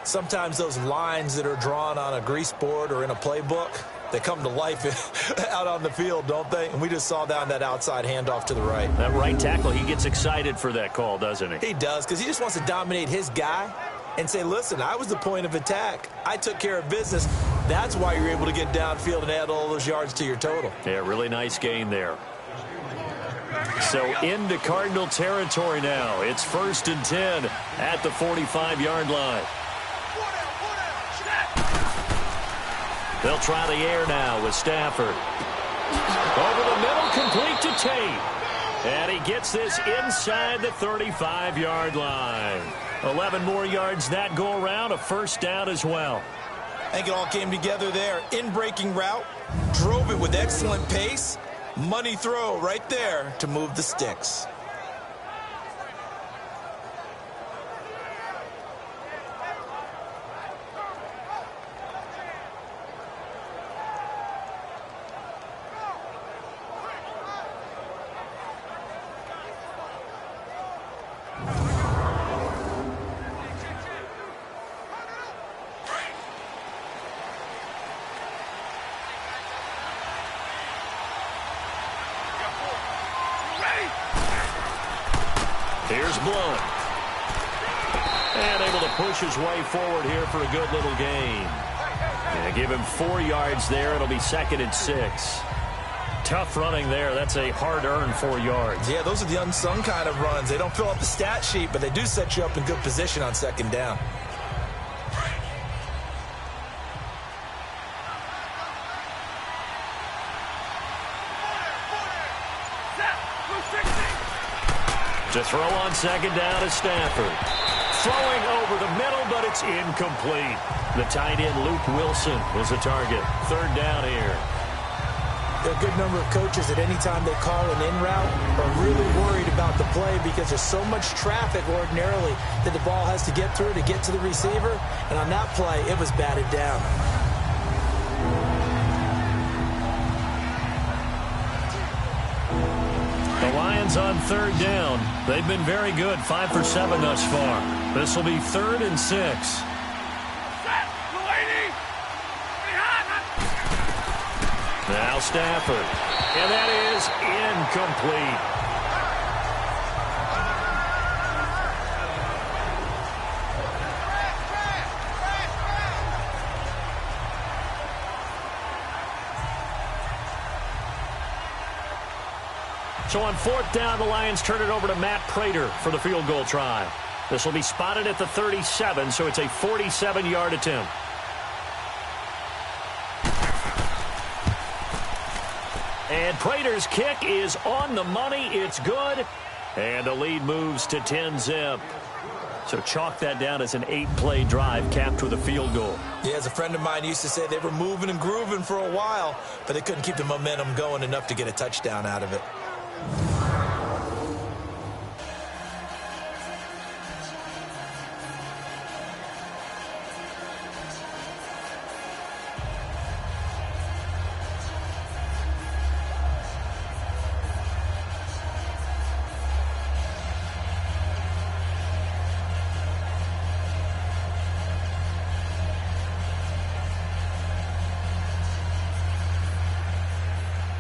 Sometimes those lines that are drawn on a grease board or in a playbook, they come to life out on the field, don't they? And we just saw down that outside handoff to the right. That right tackle, he gets excited for that call, doesn't he? He does, because he just wants to dominate his guy and say, listen, I was the point of attack. I took care of business. That's why you're able to get downfield and add all those yards to your total. Yeah, really nice gain there. So into Cardinal territory now. It's 1st and 10 at the 45-yard line. They'll try the air now with Stafford. Over the middle, complete to Tate. And he gets this inside the 35-yard line. 11 more yards that go around, a first down as well. I think it all came together there. In-breaking route, drove it with excellent pace. Money throw right there to move the sticks. Here's Blunt. And able to push his way forward here for a good little gain. And give him 4 yards there. It'll be 2nd and 6. Tough running there. That's a hard-earned 4 yards. Yeah, those are the unsung kind of runs. They don't fill up the stat sheet, but they do set you up in good position on 2nd down. To throw on 2nd down is Stafford. Throwing over the middle, but it's incomplete. The tight end, Luke Wilson, was the target. 3rd down here. There are a good number of coaches that any time they call an in route are really worried about the play because there's so much traffic ordinarily that the ball has to get through to get to the receiver. And on that play, it was batted down. The Lions on 3rd down. They've been very good, 5 for 7 thus far. This will be 3rd and 6. Now Stafford. And that is incomplete. So on 4th down, the Lions turn it over to Matt Prater for the field goal try. This will be spotted at the 37, so it's a 47-yard attempt. And Prater's kick is on the money. It's good. And the lead moves to 10-zip. So chalk that down as an 8-play drive capped with a field goal. Yeah, as a friend of mine used to say, they were moving and grooving for a while, but they couldn't keep the momentum going enough to get a touchdown out of it.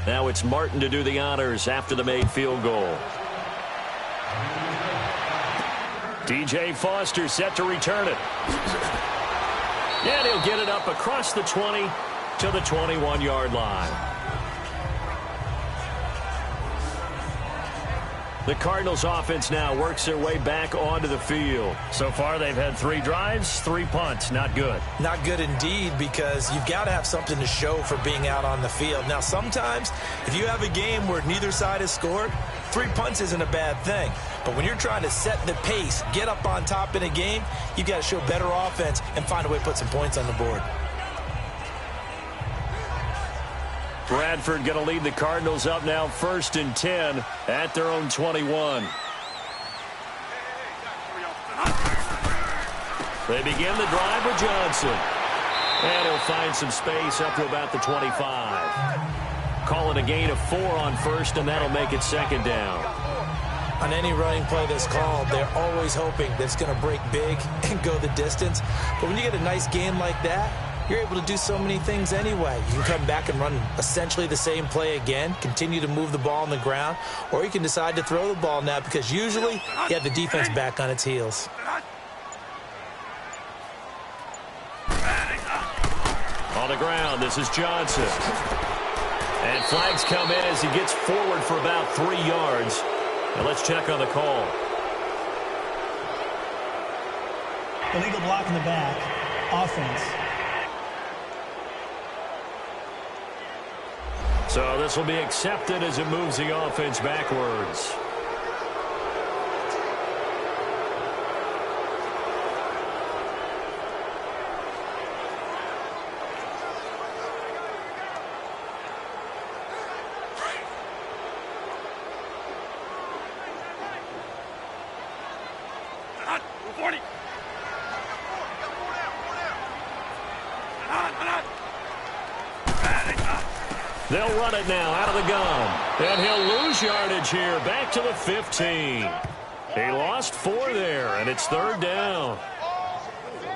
Now it's Martin to do the honors after the made field goal. DJ Foster set to return it. And he'll get it up across the 20 to the 21-yard line. The Cardinals offense now works their way back onto the field. So far, they've had 3 drives, 3 punts. Not good. Not good indeed, because you've got to have something to show for being out on the field. Now, sometimes, if you have a game where neither side has scored, 3 punts isn't a bad thing. But when you're trying to set the pace, get up on top in a game, you've got to show better offense and find a way to put some points on the board. Bradford going to lead the Cardinals up now 1st and 10 at their own 21. They begin the drive with Johnson. And he'll find some space up to about the 25. Call it a gain of 4 on 1st, and that'll make it 2nd down. On any running play that's called, they're always hoping that it's going to break big and go the distance. But when you get a nice game like that, you're able to do so many things anyway. You can come back and run essentially the same play again, continue to move the ball on the ground, or you can decide to throw the ball now because usually you have the defense back on its heels. On the ground, this is Johnson. And flags come in as he gets forward for about 3 yards. Now let's check on the call. Illegal block in the back. Offense. So this will be accepted as it moves the offense backwards. They'll run it now out of the gun. And he'll lose yardage here. Back to the 15. He lost 4 there, and it's 3rd down.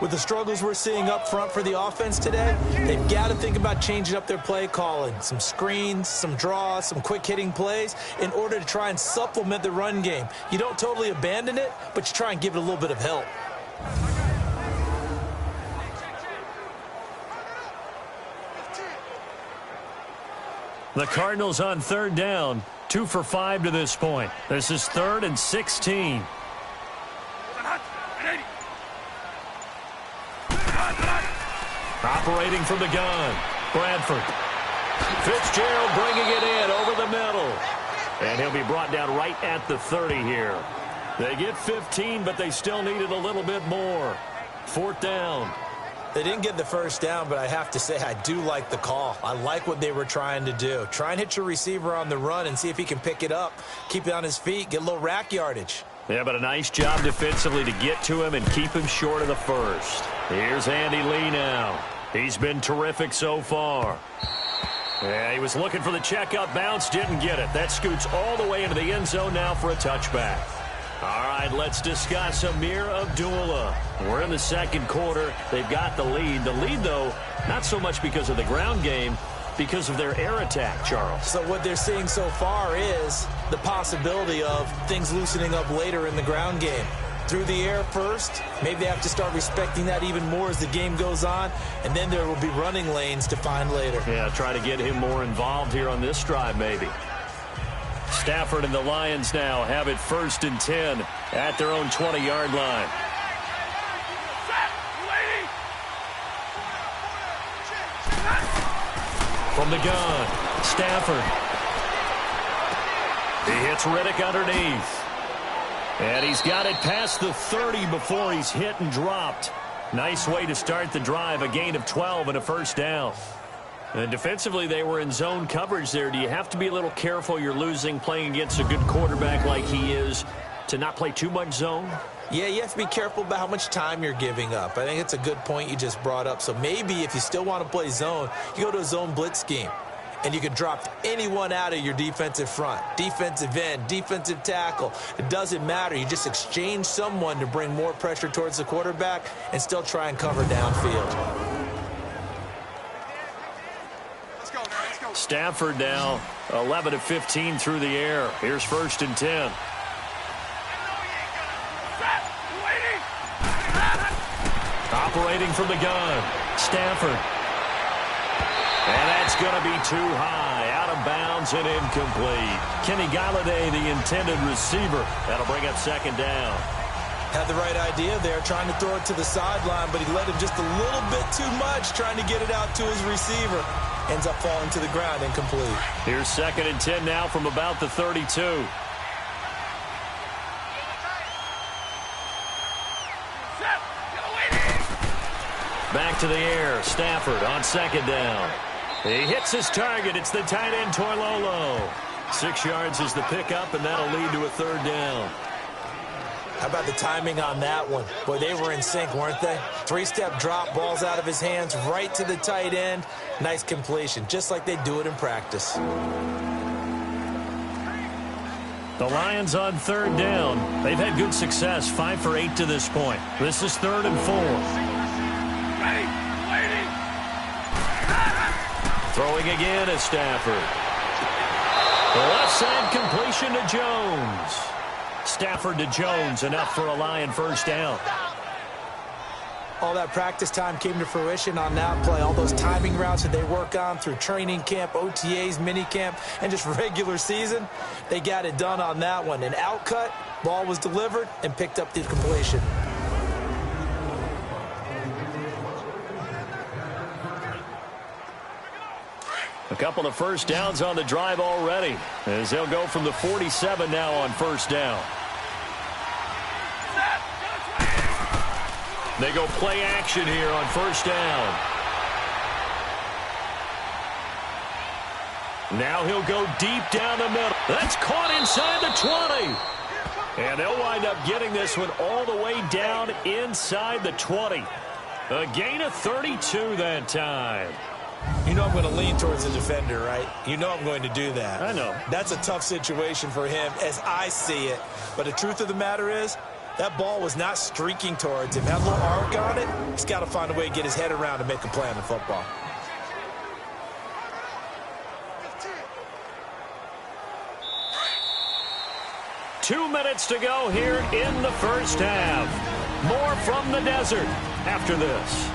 With the struggles we're seeing up front for the offense today, they've got to think about changing up their play calling. Some screens, some draws, some quick-hitting plays in order to try and supplement the run game. You don't totally abandon it, but you try and give it a little bit of help. The Cardinals on 3rd down, 2 for 5 to this point. This is 3rd and 16. Operating from the gun, Bradford. Fitzgerald bringing it in over the middle. And he'll be brought down right at the 30 here. They get 15, but they still needed a little bit more. 4th down. They didn't get the 1st down, but I have to say I do like the call. I like what they were trying to do. Try and hit your receiver on the run and see if he can pick it up, keep it on his feet, get a little rack yardage. Yeah, but a nice job defensively to get to him and keep him short of the 1st. Here's Andy Lee now. He's been terrific so far. Yeah, he was looking for the checkup bounce, didn't get it. That scoots all the way into the end zone now for a touchback. All right, let's discuss Amir Abdullah. We're in the 2nd quarter. They've got the lead. The lead, though, not so much because of the ground game, because of their air attack, Charles. So what they're seeing so far is the possibility of things loosening up later in the ground game. Through the air first, maybe they have to start respecting that even more as the game goes on, and then there will be running lanes to find later. Yeah, try to get him more involved here on this drive, maybe. Stafford and the Lions now have it 1st and 10 at their own 20-yard line. From the gun, Stafford. He hits Riddick underneath. And he's got it past the 30 before he's hit and dropped. Nice way to start the drive, a gain of 12 and a 1st down. And defensively, they were in zone coverage there. Do you have to be a little careful you're losing playing against a good quarterback like he is to not play too much zone? Yeah, you have to be careful about how much time you're giving up. I think it's a good point you just brought up. So maybe if you still want to play zone, you go to a zone blitz scheme. And you can drop anyone out of your defensive front, defensive end, defensive tackle. It doesn't matter. You just exchange someone to bring more pressure towards the quarterback and still try and cover downfield. Stafford now 11 of 15 through the air. Here's 1st and 10. Operating from the gun, Stafford. And that's going to be too high, out of bounds and incomplete. Kenny Galladay, the intended receiver. That'll bring up second down. Had the right idea there, trying to throw it to the sideline, but he let him just a little bit too much, trying to get it out to his receiver. Ends up falling to the ground, incomplete. Here's 2nd and 10 now from about the 32. Back to the air. Stafford on 2nd down. He hits his target. It's the tight end, Toilolo. 6 yards is the pickup, and that'll lead to a 3rd down. How about the timing on that one? Boy, they were in sync, weren't they? 3-step drop, balls out of his hands, right to the tight end. Nice completion, just like they do it in practice. The Lions on 3rd down. They've had good success, 5 for 8 to this point. This is 3rd and 4. Throwing again is Stafford. The left side completion to Jones. Stafford to Jones, enough for a Lion 1st down. All that practice time came to fruition on that play. All those timing routes that they work on through training camp, OTAs, minicamp, and just regular season, they got it done on that one. An outcut, ball was delivered, and picked up the completion. A couple of 1st downs on the drive already, as they'll go from the 47 now on 1st down. They go play action here on 1st down. Now he'll go deep down the middle. That's caught inside the 20. And they'll wind up getting this one all the way down inside the 20. A gain of 32 that time. You know I'm going to lean towards the defender, right? You know I'm going to do that. I know. That's a tough situation for him as I see it. But the truth of the matter is, that ball was not streaking towards him. Had a little arc on it. He's got to find a way to get his head around and make a play on the football. Two minutes to go here in the 1st half. More from the desert after this.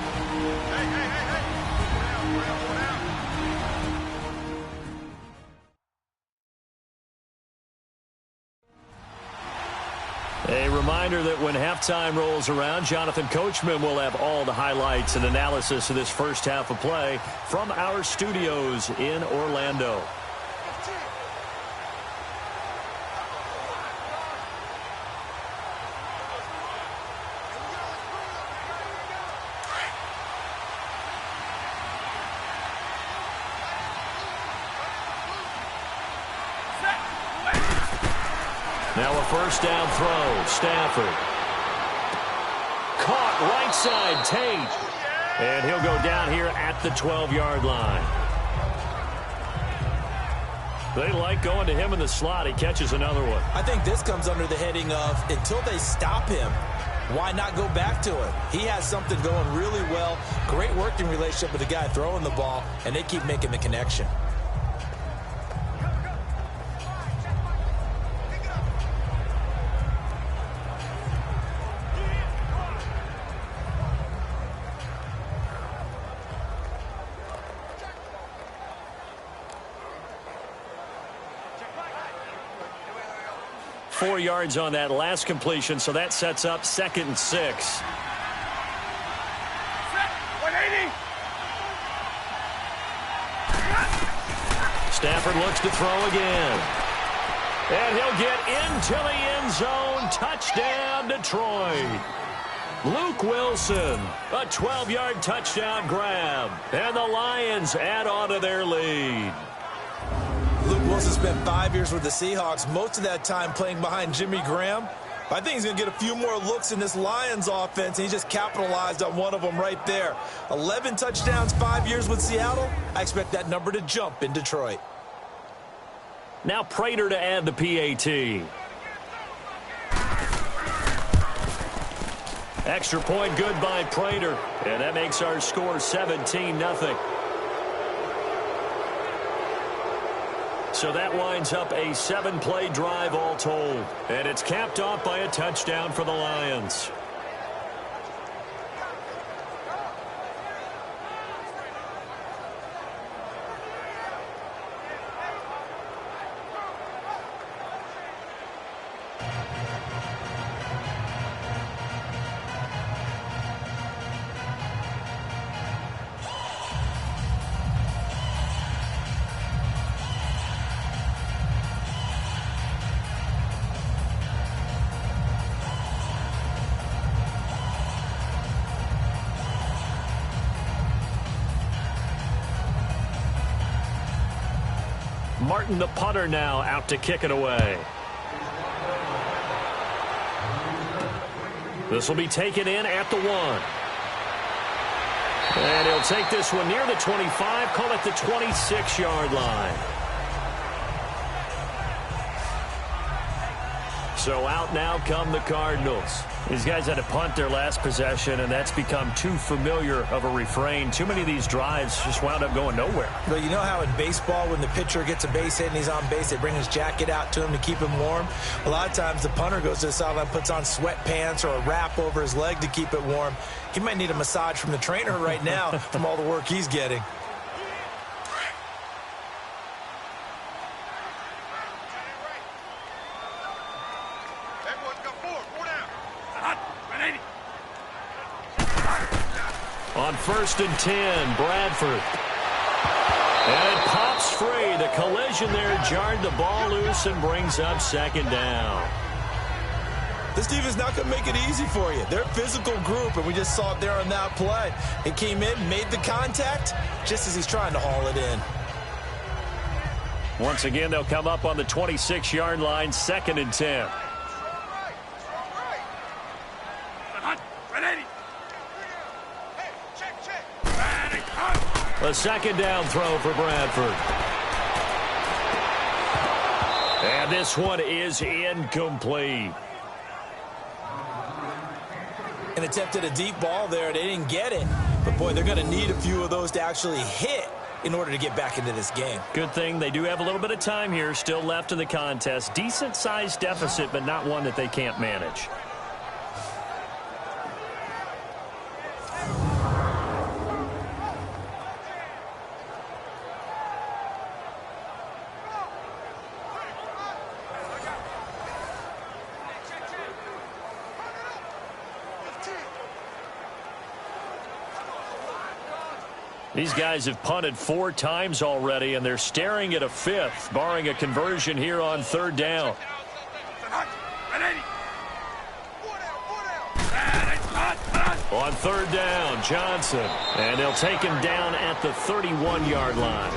A reminder that when halftime rolls around, Jonathan Coachman will have all the highlights and analysis of this 1st half of play from our studios in Orlando. Now a 1st down throw. Stafford. Caught right side, Tate. And he'll go down here at the 12-yard line. They like going to him in the slot. He catches another one. I think this comes under the heading of, until they stop him, why not go back to it? He has something going really well. Great working relationship with the guy throwing the ball, and they keep making the connection. .4 yards on that last completion, so that sets up 2nd and 6. Stafford looks to throw again. And he'll get into the end zone. Touchdown, Detroit. Luke Wilson, a 12-yard touchdown grab. And the Lions add on to their lead. Luke Wilson spent 5 years with the Seahawks, most of that time playing behind Jimmy Graham. I think he's going to get a few more looks in this Lions offense, and he just capitalized on one of them right there. 11 touchdowns, 5 years with Seattle. I expect that number to jump in Detroit. Now Prater to add the PAT. Extra point good by Prater, and that makes our score 17-0. So that winds up a 7-play drive all told. And it's capped off by a touchdown for the Lions. Martin, the punter, now out to kick it away. This will be taken in at the 1. And he'll take this one near the 25, call it the 26-yard line. So out now come the Cardinals. These guys had to punt their last possession, and that's become too familiar of a refrain. Too many of these drives just wound up going nowhere. Well, you know how in baseball, when the pitcher gets a base hit and he's on base, they bring his jacket out to him to keep him warm? A lot of times the punter goes to the sideline, puts on sweatpants or a wrap over his leg to keep it warm. He might need a massage from the trainer right now from all the work he's getting. On 1st and 10, Bradford. And it pops free. The collision there jarred the ball loose and brings up 2nd down. This defense not going to make it easy for you. They're a physical group, and we just saw it there on that play. It came in, made the contact, just as he's trying to haul it in. Once again, they'll come up on the 26-yard line, 2nd and 10. A 2nd down throw for Bradford. And this one is incomplete. And attempted a deep ball there. They didn't get it. But, boy, they're going to need a few of those to actually hit in order to get back into this game. Good thing they do have a little bit of time here still left in the contest. Decent-sized deficit, but not one that they can't manage. These guys have punted 4 times already, and they're staring at a 5th, barring a conversion here on 3rd down. On 3rd down, Johnson. And they'll take him down at the 31-yard line.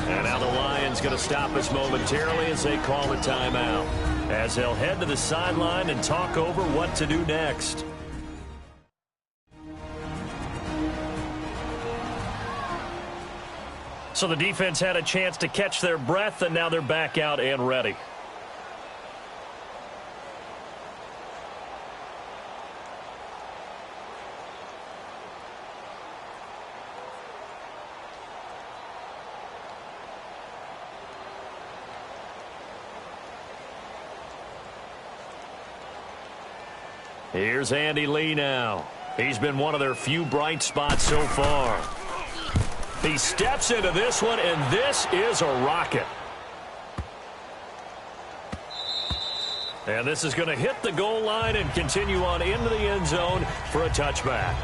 And now the Lions going to stop us momentarily as they call a timeout, as they'll head to the sideline and talk over what to do next. So the defense had a chance to catch their breath, and now they're back out and ready. Here's Andy Lee now. He's been one of their few bright spots so far. He steps into this one, and this is a rocket. And this is going to hit the goal line and continue on into the end zone for a touchback.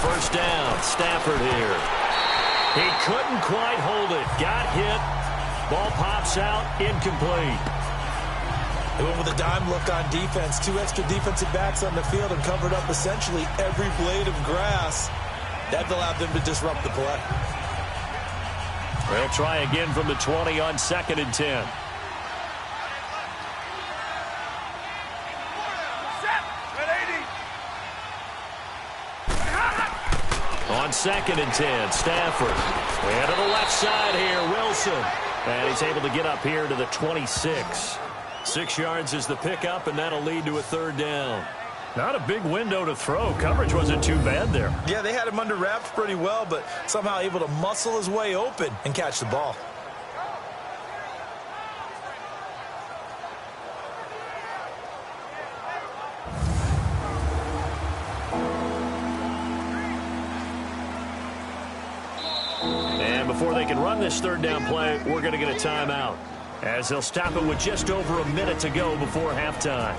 First down, Stafford here. He couldn't quite hold it. Got hit. Ball pops out, incomplete. They went with a dime look on defense. 2 extra defensive backs on the field and covered up essentially every blade of grass. That allowed them to disrupt the play. They'll try again from the 20 on 2nd and 10. On 2nd and 10, Stafford. And to the left side here, Wilson. And he's able to get up here to the 26. 6 yards is the pickup, and that'll lead to a 3rd down. Not a big window to throw. Coverage wasn't too bad there. Yeah, they had him under wraps pretty well, but somehow able to muscle his way open and catch the ball. before they can run this third down play, we're going to get a timeout, as they'll stop it with just over a minute to go before halftime.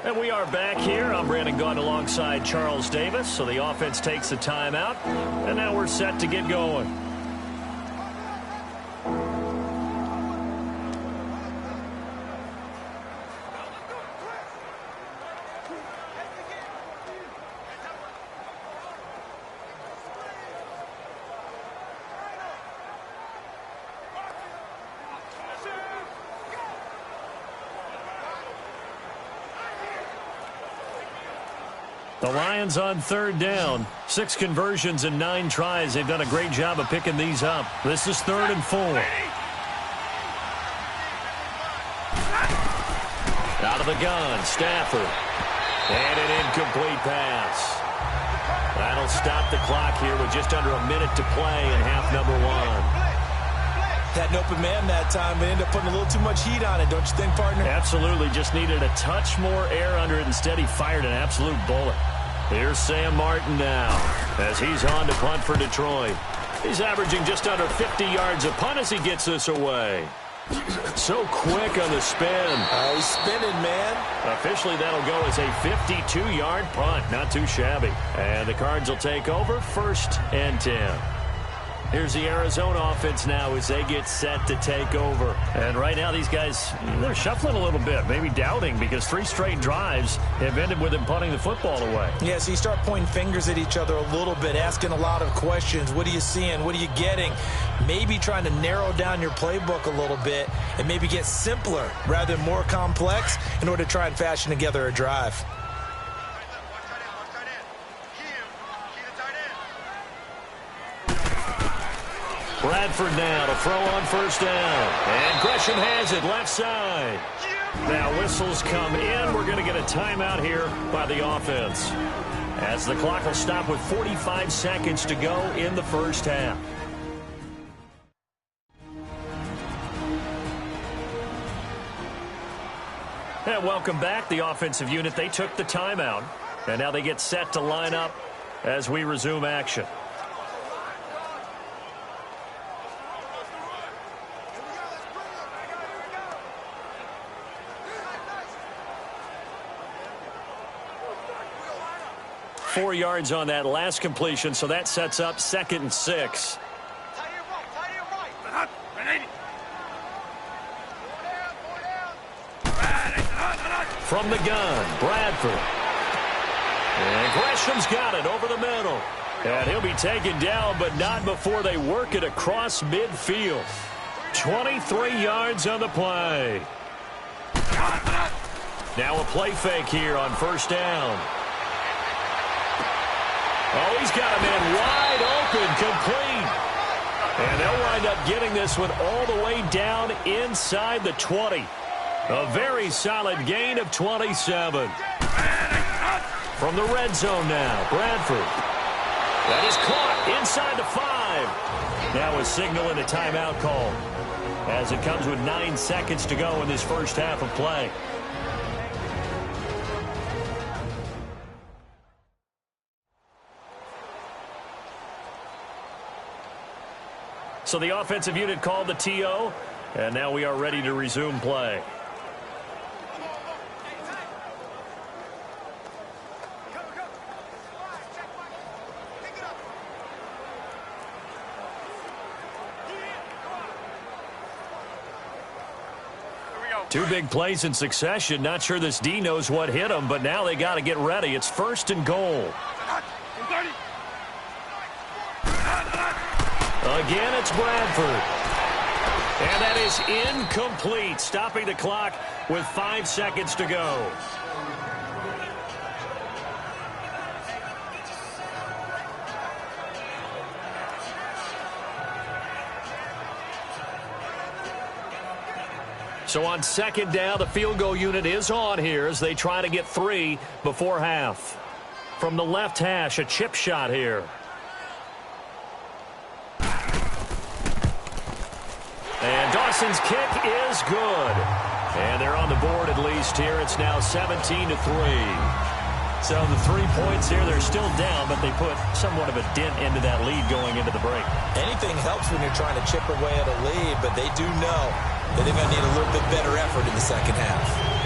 And we are back here. I'm Brandon Gaudin alongside Charles Davis. So the offense takes a timeout, and now we're set to get going. The Lions on third down. 6 conversions and 9 tries. They've done a great job of picking these up. This is 3rd and 4. Out of the gun, Stafford. And an incomplete pass. That'll stop the clock here with just under a minute to play in half number 1. Had an open man that time, but ended up putting a little too much heat on it, don't you think, partner? Absolutely. Just needed a touch more air under it. Instead, he fired an absolute bullet. Here's Sam Martin now as he's on to punt for Detroit. He's averaging just under 50 yards a punt as he gets this away. So quick on the spin. He's spinning, man. Officially, that'll go as a 52-yard punt. Not too shabby. And the Cards will take over 1st and 10. Here's the Arizona offense now as they get set to take over. And right now these guys, they're shuffling a little bit, maybe doubting, because 3 straight drives have ended with them punting the football away. Yeah, so you start pointing fingers at each other a little bit, asking a lot of questions. What are you seeing? What are you getting? Maybe trying to narrow down your playbook a little bit and maybe get simpler rather than more complex in order to try and fashion together a drive. Bradford now to throw on 1st down. And Gresham has it left side. Now whistles come in. We're going to get a timeout here by the offense, as the clock will stop with 45 seconds to go in the first half. And welcome back. The offensive unit, they took the timeout, and now they get set to line up as we resume action. Four yards on that last completion, so that sets up 2nd and 6. From the gun, Bradford. And Gresham's got it over the middle. And he'll be taken down, but not before they work it across midfield. 23 yards on the play. Now a play fake here on 1st down. Oh, he's got a man wide open, complete. And they'll wind up getting this one all the way down inside the 20. A very solid gain of 27. From the red zone now, Bradford. That is caught inside the 5. Now a signal and a timeout call, as it comes with 9 seconds to go in this first half of play. So the offensive unit called the TO, and now we are ready to resume play. Two big plays in succession. Not sure this D knows what hit him, but now they got to get ready. It's 1st and goal. Again, it's Bradford. And that is incomplete, stopping the clock with 5 seconds to go. So on 2nd down, the field goal unit is on here as they try to get 3 before half. From the left hash, a chip shot here. And Dawson's kick is good. And they're on the board at least here. It's now 17-3. So the 3 points here, they're still down, but they put somewhat of a dent into that lead going into the break. Anything helps when you're trying to chip away at a lead, but they do know that they're going to need a little bit better effort in the second half.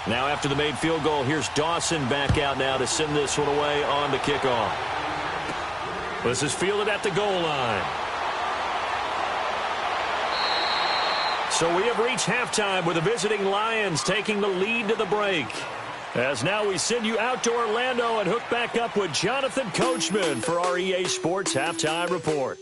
Now after the made field goal, here's Dawson back out now to send this one away on the kickoff. This is fielded at the goal line. So we have reached halftime with the visiting Lions taking the lead to the break. As now we send you out to Orlando and hook back up with Jonathan Coachman for our EA Sports Halftime Report.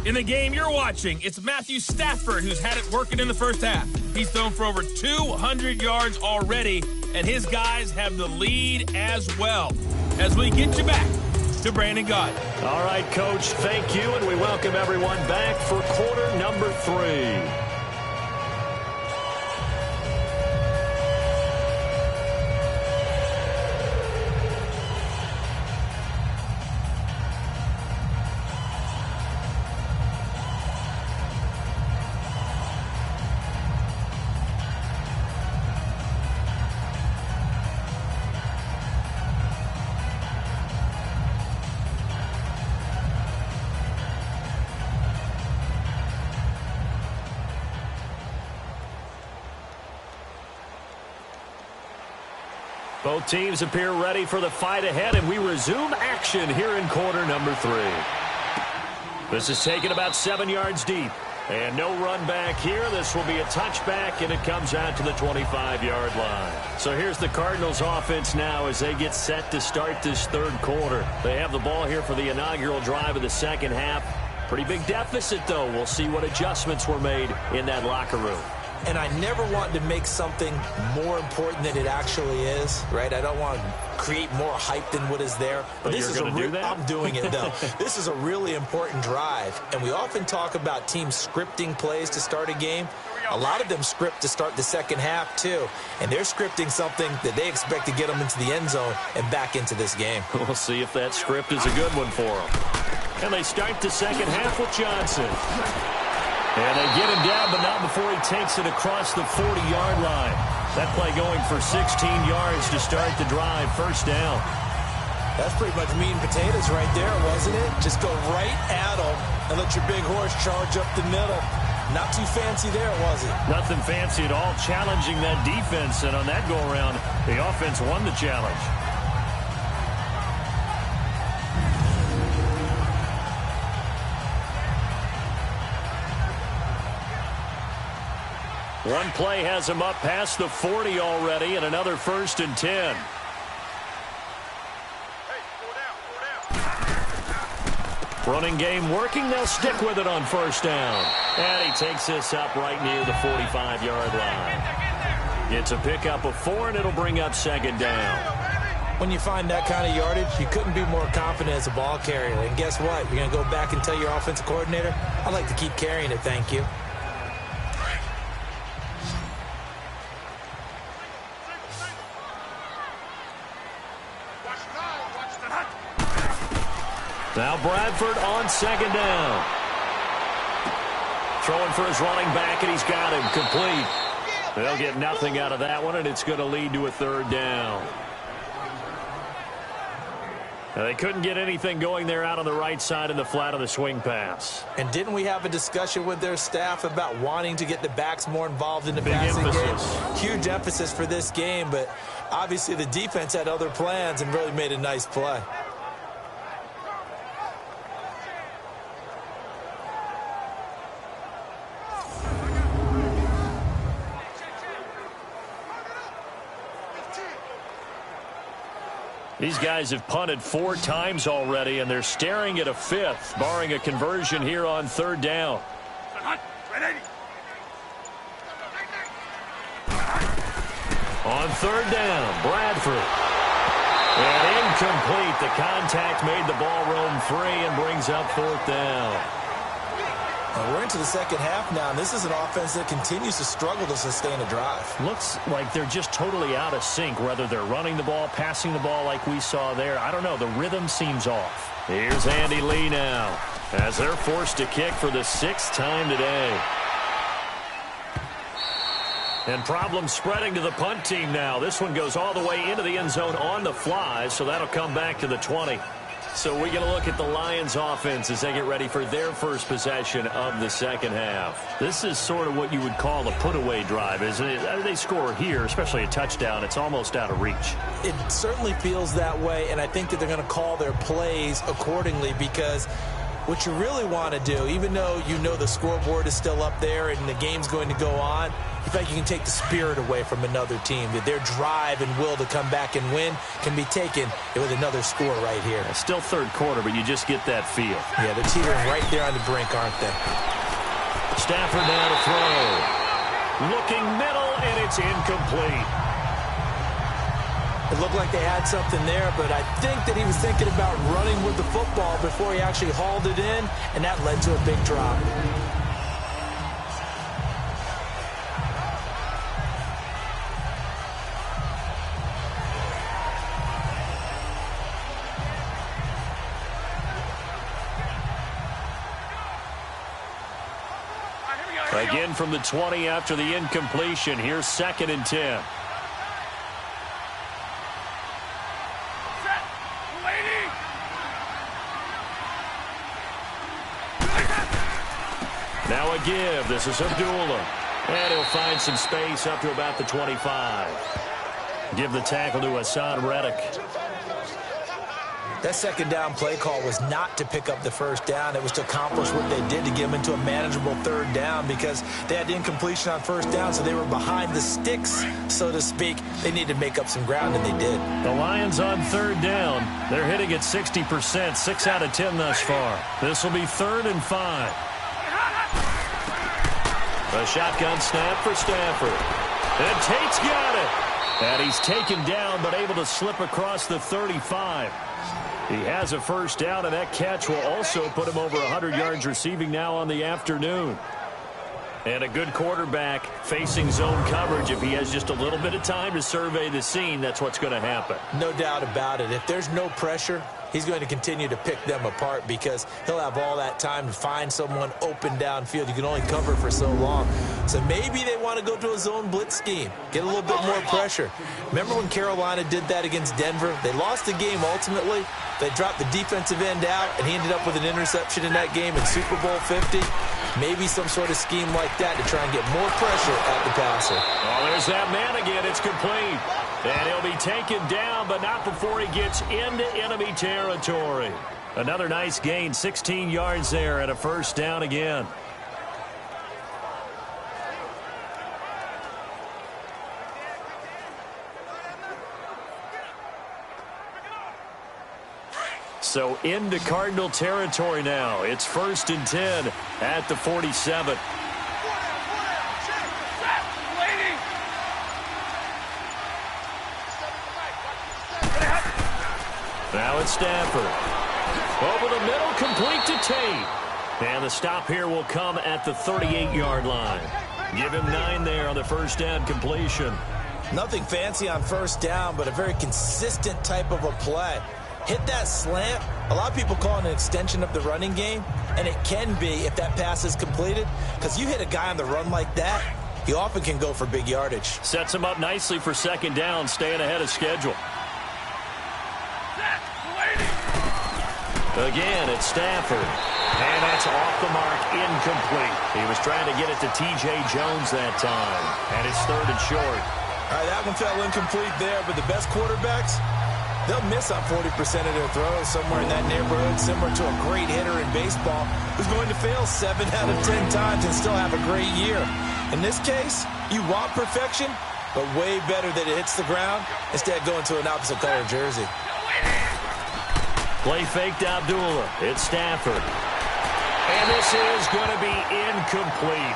In the game you're watching, it's Matthew Stafford who's had it working in the first half. He's thrown for over 200 yards already, and his guys have the lead as well. As we get you back to Brandon Gaudin. All right, Coach, thank you, and we welcome everyone back for quarter number 3. Both teams appear ready for the fight ahead, and we resume action here in quarter number 3. This is taken about 7 yards deep. And no run back here. This will be a touchback, and it comes out to the 25-yard line. So here's the Cardinals offense now as they get set to start this third quarter. They have the ball here for the inaugural drive of the second half. Pretty big deficit, though. We'll see what adjustments were made in that locker room. And I never want to make something more important than it actually is, right? I don't want to create more hype than what is there. But this you're is going to do that? I'm doing it, though. This is a really important drive. And we often talk about teams scripting plays to start a game. A lot of them script to start the second half, too. And they're scripting something that they expect to get them into the end zone and back into this game. We'll see if that script is a good one for them. And they start the second half with Johnson. And they get him down, but not before he takes it across the 40-yard line. That play going for 16 yards to start the drive. First down. That's pretty much meat and potatoes right there, wasn't it? Just go right at them and let your big horse charge up the middle. Not too fancy there, was it? Nothing fancy at all, challenging that defense. And on that go-around, the offense won the challenge. One play has him up past the 40 already, and another 1st and 10. Running game working. They'll stick with it on first down. And he takes this up right near the 45-yard line. It's a pickup of 4, and it'll bring up second down. When you find that kind of yardage, you couldn't be more confident as a ball carrier. And guess what? You're going to go back and tell your offensive coordinator, I'd like to keep carrying it, thank you. Now Bradford on second down. Throwing for his running back, and he's got him complete. They'll get nothing out of that one, and it's going to lead to a third down. Now, they couldn't get anything going there out on the right side in the flat of the swing pass. And didn't we have a discussion with their staff about wanting to get the backs more involved in the passing game? Huge emphasis for this game, but obviously the defense had other plans and really made a nice play. These guys have punted 4 times already, and they're staring at a 5th, barring a conversion here on third down. On third down, Bradford. And incomplete. The contact made the ball roam free and brings up fourth down. We're into the second half now, and this is an offense that continues to struggle to sustain a drive. Looks like they're just totally out of sync, whether they're running the ball, passing the ball like we saw there. I don't know. The rhythm seems off. Here's Andy Lee now as they're forced to kick for the 6th time today. And problems spreading to the punt team now. This one goes all the way into the end zone on the fly, so that'll come back to the 20. So we're going to look at the Lions offense as they get ready for their first possession of the second half. This is sort of what you would call a put-away drive, isn't it? They score here, especially a touchdown. It's almost out of reach. It certainly feels that way, and I think that they're going to call their plays accordingly because what you really want to do, even though you know the scoreboard is still up there and the game's going to go on, you feel like you can take the spirit away from another team. That their drive and will to come back and win can be taken with another score right here. It's still third quarter, but you just get that feel. Yeah, they're teetering right there on the brink, aren't they? Stafford now to throw. Looking middle, and it's incomplete. It looked like they had something there, but I think that he was thinking about running with the football before he actually hauled it in, and that led to a big drop. Again from the 20 after the incompletion. Here's 2nd and 10. Now a give. This is Abdullah. And he'll find some space up to about the 25. Give the tackle to Hassan Reddick. That second down play call was not to pick up the first down. It was to accomplish what they did to get them into a manageable third down because they had incompletion on first down, so they were behind the sticks, so to speak. They needed to make up some ground, and they did. The Lions on third down. They're hitting at 60%, 6 out of 10 thus far. This will be 3rd and 5. A shotgun snap for Stafford. And Tate's got it. And he's taken down, but able to slip across the 35. He has a first down, and that catch will also put him over 100 yards receiving now on the afternoon. And a good quarterback facing zone coverage. If he has just a little bit of time to survey the scene, that's what's going to happen. No doubt about it. If there's no pressure, he's going to continue to pick them apart because he'll have all that time to find someone open downfield. You can only cover for so long. So maybe they want to go to a zone blitz scheme, get a little bit more pressure. Remember when Carolina did that against Denver? They lost the game ultimately. They dropped the defensive end out, and he ended up with an interception in that game in Super Bowl 50. Maybe some sort of scheme like that to try and get more pressure at the passer. Oh, there's that man again. It's complete. And he'll be taken down, but not before he gets into enemy territory. Another nice gain, 16 yards there, and a first down again. So into Cardinal territory now. It's 1st and 10 at the 47. Now it's Stafford. Over the middle, complete to Tate. And the stop here will come at the 38-yard line. Give him 9 there on the first down completion. Nothing fancy on first down, but a very consistent type of a play. Hit that slant. A lot of people call it an extension of the running game, and it can be if that pass is completed, because you hit a guy on the run like that, he often can go for big yardage. Sets him up nicely for second down, staying ahead of schedule. Again, it's Stafford. And that's off the mark, incomplete. He was trying to get it to T.J. Jones that time. And it's 3rd and short. All right, that one fell incomplete there, but the best quarterbacks, they'll miss on 40% of their throws, somewhere in that neighborhood, similar to a great hitter in baseball who's going to fail 7 out of 10 times and still have a great year. In this case, you want perfection, but way better that it hits the ground instead of going to an opposite color jersey. Play fake to Abdullah. It's Stafford. And this is going to be incomplete.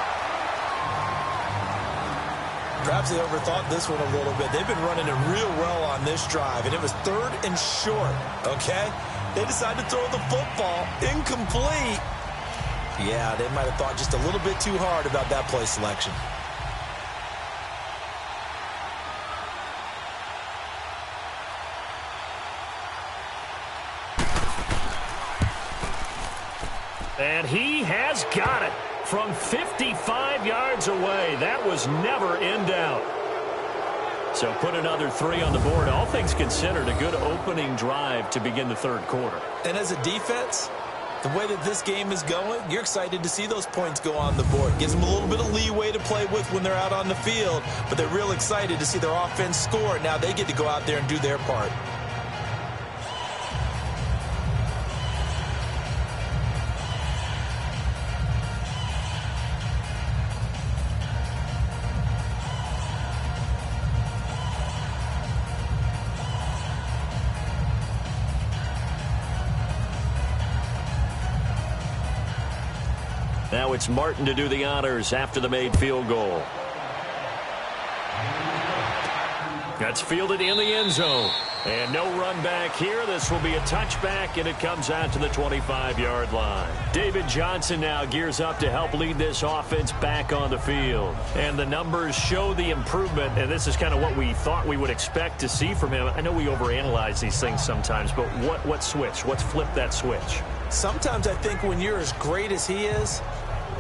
Perhaps they overthought this one a little bit. They've been running it real well on this drive, and it was 3rd and short, okay? They decided to throw the football incomplete. Yeah, they might have thought just a little bit too hard about that play selection. And he has got it from 55 yards away. That was never in doubt. So put another 3 on the board. All things considered, a good opening drive to begin the 3rd quarter. And as a defense, the way that this game is going, you're excited to see those points go on the board. Gives them a little bit of leeway to play with when they're out on the field, but they're real excited to see their offense score. Now they get to go out there and do their part. Now it's Martin to do the honors after the made field goal. That's fielded in the end zone. And no run back here. This will be a touchback, and it comes out to the 25-yard line. David Johnson now gears up to help lead this offense back on the field. And the numbers show the improvement, and this is kind of what we thought we would expect to see from him. I know we overanalyze these things sometimes, but what switch? What's flipped that switch? Sometimes I think when you're as great as he is,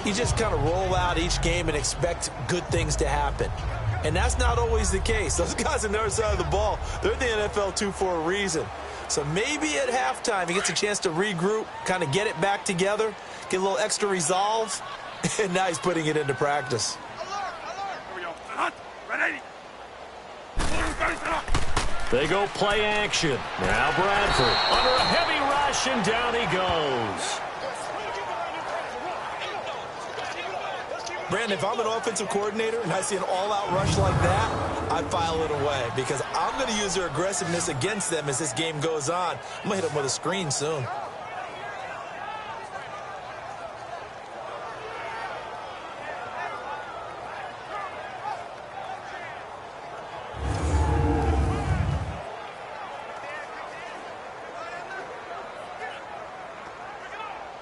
you just kind of roll out each game and expect good things to happen. And that's not always the case. Those guys on the other side of the ball, they're the NFL 2 for a reason. So maybe at halftime he gets a chance to regroup, kind of get it back together, get a little extra resolve, and now he's putting it into practice. They go play action. Now Bradford under a heavy rush, and down he goes. Brandon, if I'm an offensive coordinator and I see an all-out rush like that, I file it away because I'm going to use their aggressiveness against them as this game goes on. I'm going to hit them with a screen soon.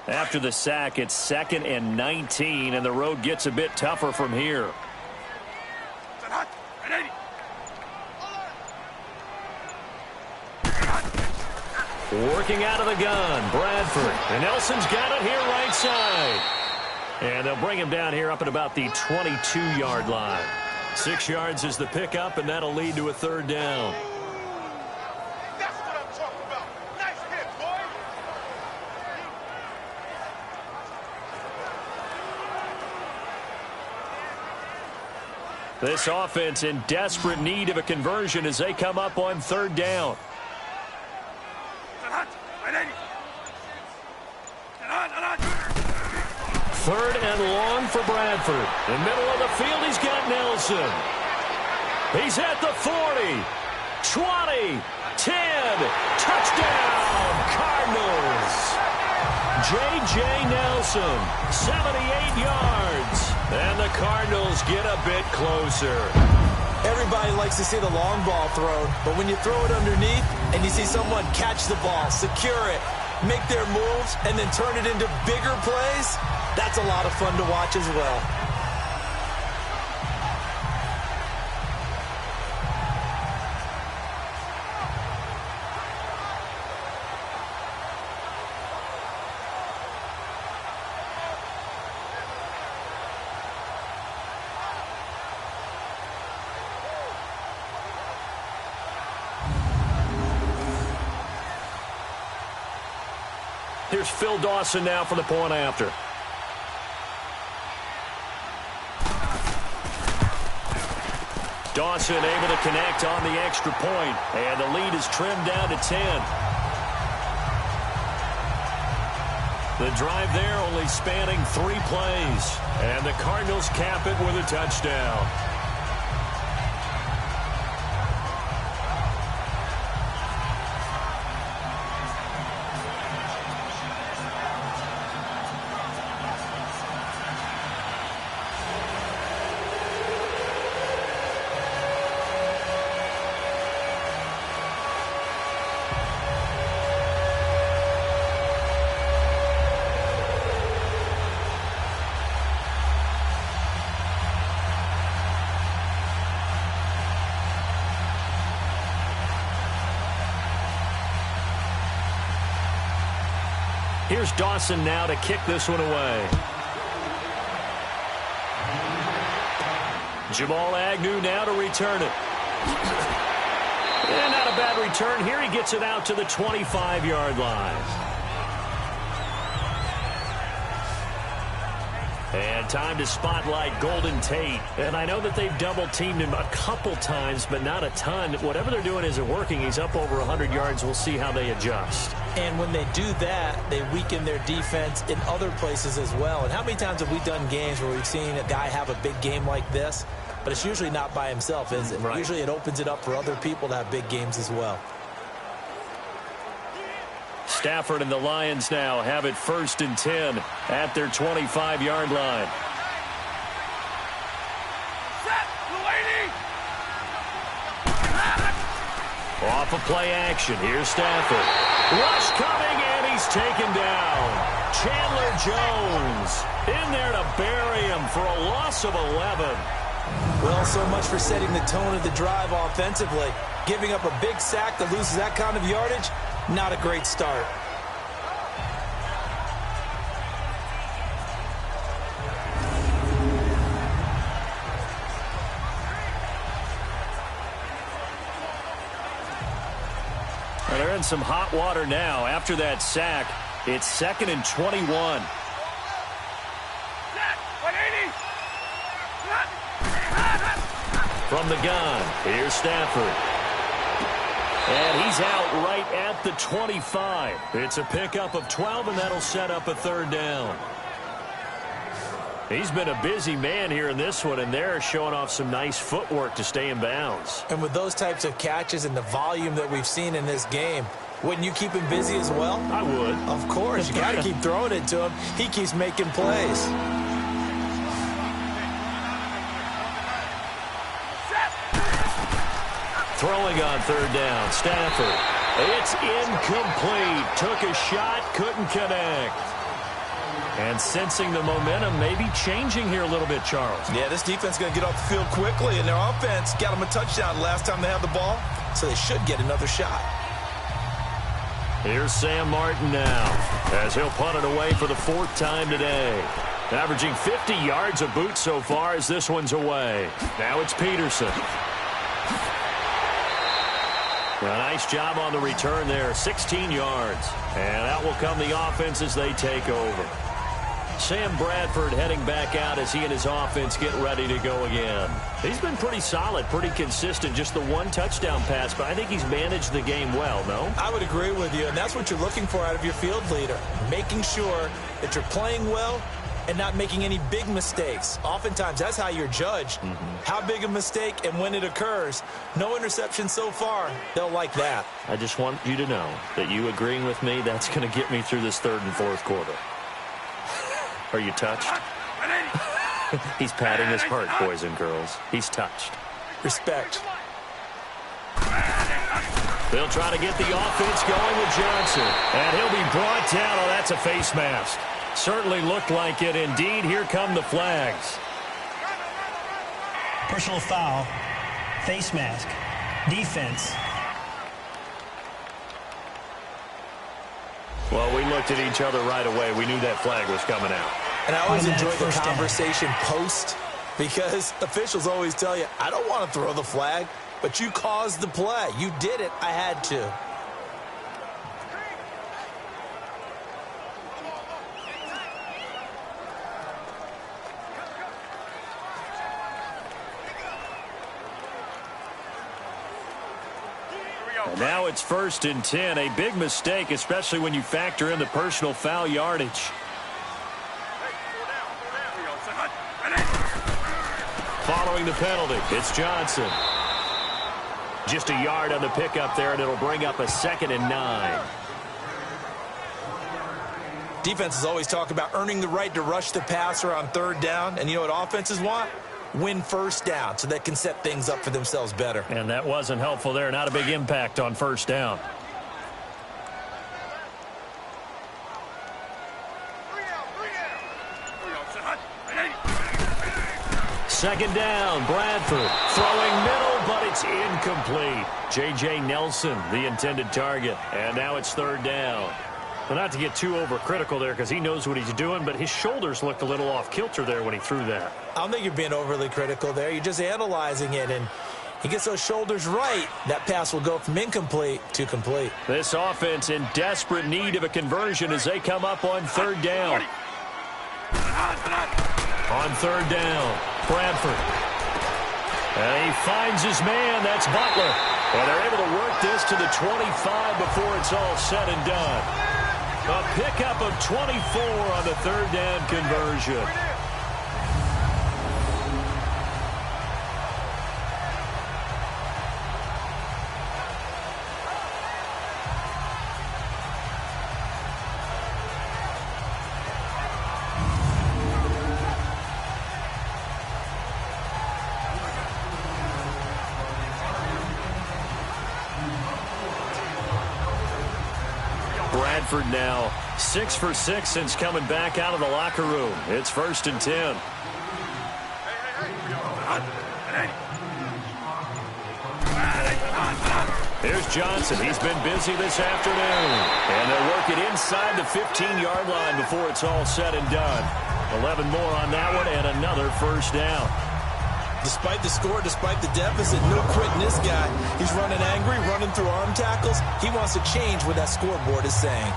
After the sack, it's 2nd and 19, and the road gets a bit tougher from here. Working out of the gun, Bradford. And Nelson's got it here right side. And they'll bring him down here up at about the 22-yard line. 6 yards is the pickup, and that'll lead to a 3rd down. This offense in desperate need of a conversion as they come up on 3rd down. Third and long for Bradford. In the middle of the field, he's got Nelson. He's at the 40, 20, 10. Touchdown, Cardinals. J.J. Nelson, 78 yards. And the Cardinals get a bit closer. Everybody likes to see the long ball thrown, but when you throw it underneath and you see someone catch the ball, secure it, make their moves, and then turn it into bigger plays, that's a lot of fun to watch as well. Here's Phil Dawson now for the point after. Dawson able to connect on the extra point, and the lead is trimmed down to 10. The drive there only spanning 3 plays, and the Cardinals cap it with a touchdown. Here's Dawson now to kick this one away. Jamal Agnew now to return it. And not a bad return here. He gets it out to the 25-yard line. And time to spotlight Golden Tate. And I know that they've double-teamed him a couple times, but not a ton. Whatever they're doing isn't working. He's up over 100 yards. We'll see how they adjust. And when they do that, they weaken their defense in other places as well. And how many times have we done games where we've seen a guy have a big game like this? But it's usually not by himself, is it? Right. Usually it opens it up for other people to have big games as well. Stafford and the Lions now have it 1st and 10 at their 25-yard line. Off of play action. Here's Stafford. Rush coming, and he's taken down. Chandler Jones in there to bury him for a loss of 11. Well, so much for setting the tone of the drive offensively. Giving up a big sack that loses that kind of yardage, not a great start. Well, they're in some hot water now. After that sack, it's 2nd and 21. From the gun, here's Stafford. And he's out right at the 25. It's a pickup of 12, and that'll set up a 3rd down. He's been a busy man here in this one, and they're showing off some nice footwork to stay in bounds. And with those types of catches and the volume that we've seen in this game, wouldn't you keep him busy as well? I would. Of course. You got to keep throwing it to him. He keeps making plays. Throwing on 3rd down, Stafford. It's incomplete. Took a shot, couldn't connect. And sensing the momentum, maybe changing here a little bit, Charles. Yeah, this defense is going to get off the field quickly, and their offense got them a touchdown last time they had the ball, so they should get another shot. Here's Sam Martin now, as he'll punt it away for the 4th time today. Averaging 50 yards a boot so far as this one's away. Now it's Peterson. A nice job on the return there, 16 yards. And out will come the offense as they take over. Sam Bradford heading back out as he and his offense get ready to go again. He's been pretty solid, pretty consistent, just the 1 touchdown pass, but I think he's managed the game well, no? I would agree with you, and that's what you're looking for out of your field leader, making sure that you're playing well and not making any big mistakes. Oftentimes, that's how you're judged. How big a mistake and when it occurs. No interception so far. They'll like that. I just want you to know that you agreeing with me, that's going to get me through this 3rd and 4th quarter. Are you touched? He's patting his heart, boys and girls. He's touched. Respect. They'll try to get the offense going with Johnson. And he'll be brought down. Oh, that's a face mask. Certainly looked like it. Indeed, here come the flags. Personal foul, face mask, defense. Well, we looked at each other right away. We knew that flag was coming out. And I always enjoy the First down. conversation post, because officials always tell you, I don't want to throw the flag, but you caused the play. You did it. I had to. Now it's 1st and 10. A big mistake, especially when you factor in the personal foul yardage. Following the penalty, it's Johnson. Just a yard on the pickup there, and it'll bring up a 2nd and 9. Defenses always talk about earning the right to rush the passer on 3rd down. And you know what offenses want? Win 1st down so they can set things up for themselves better. And that wasn't helpful there. Not a big impact on 1st down. Second down, Bradford throwing middle, but it's incomplete. J.J. Nelson, the intended target. And now it's 3rd down. Well, not to get too overcritical there because he knows what he's doing, but his shoulders looked a little off kilter there when he threw that. I don't think you're being overly critical there. You're just analyzing it, and he gets those shoulders right. That pass will go from incomplete to complete. This offense in desperate need of a conversion as they come up on third down. On third down, Bradford. And he finds his man. That's Butler. And they're able to work this to the 25 before it's all said and done. A pickup of 24 on the third down conversion. Bradford now 6 for 6 since coming back out of the locker room. It's 1st and 10. Here's Johnson. He's been busy this afternoon. And they'll work it inside the 15-yard line before it's all said and done. 11 more on that one and another first down. Despite the score, despite the deficit, no quitting this guy. He's running angry, running through arm tackles. He wants to change what that scoreboard is saying.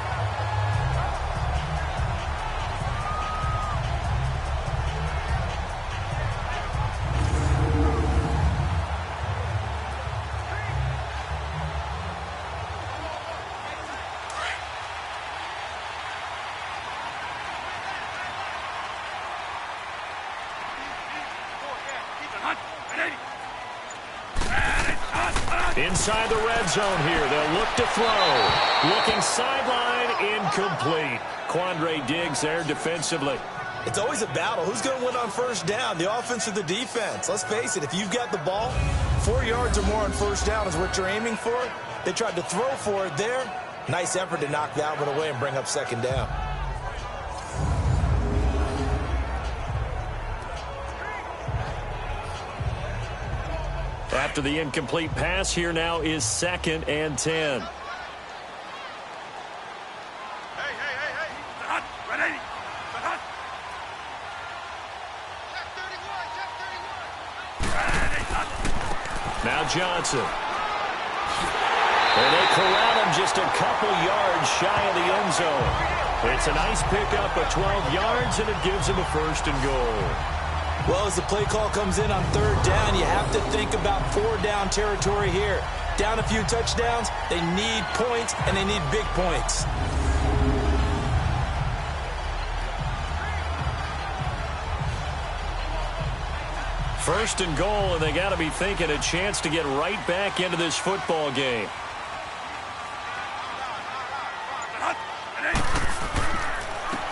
Inside the red zone here. They'll look to throw. Looking sideline, incomplete. Quandre Diggs there defensively. It's always a battle. Who's going to win on first down, the offense or the defense? Let's face it, if you've got the ball, 4 yards or more on first down is what you're aiming for. They tried to throw for it there. Nice effort to knock that one away and bring up second down. After the incomplete pass, here now is 2nd and 10. Now Johnson. And they corral him just a couple yards shy of the end zone. It's a nice pickup of 12 yards, and it gives him a 1st and goal. Well, as the play call comes in on third down, you have to think about 4-down territory here. Down a few touchdowns, they need points, and they need big points. First and goal, and they got to be thinking a chance to get right back into this football game.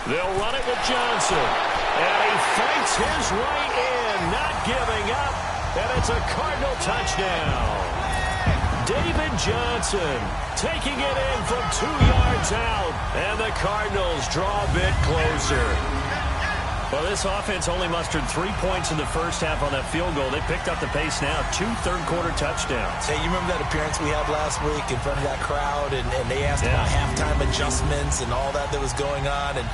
They'll run it with Johnson. And he fights his way in, not giving up. And it's a Cardinal touchdown. David Johnson taking it in from 2 yards out. And the Cardinals draw a bit closer. Well, this offense only mustered 3 points in the first half on that field goal. They picked up the pace now. 2 third-quarter touchdowns. Hey, you remember that appearance we had last week in front of that crowd? And they asked about halftime adjustments and all that was going on. And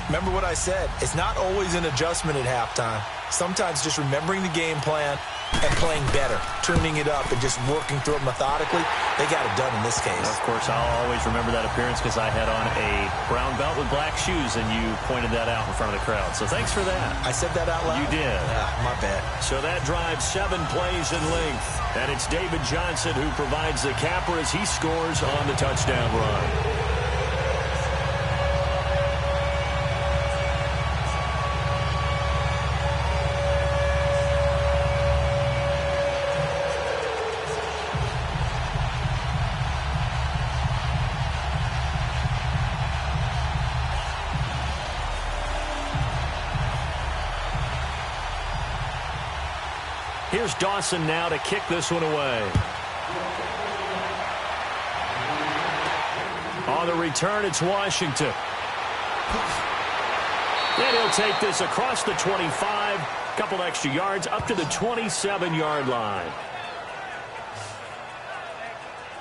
remember what I said. It's not always an adjustment at halftime. Sometimes just remembering the game plan and playing better, tuning it up and just working through it methodically. They got it done in this case. Of course, I'll always remember that appearance because I had on a brown belt with black shoes, and you pointed that out in front of the crowd. So thanks for that. I said that out loud? You did. My bad. So that drives 7 plays in length. And it's David Johnson who provides the capper as he scores on the touchdown run. Here's Dawson now to kick this one away. On the return, it's Washington. And he'll take this across the 25, a couple extra yards, up to the 27-yard line.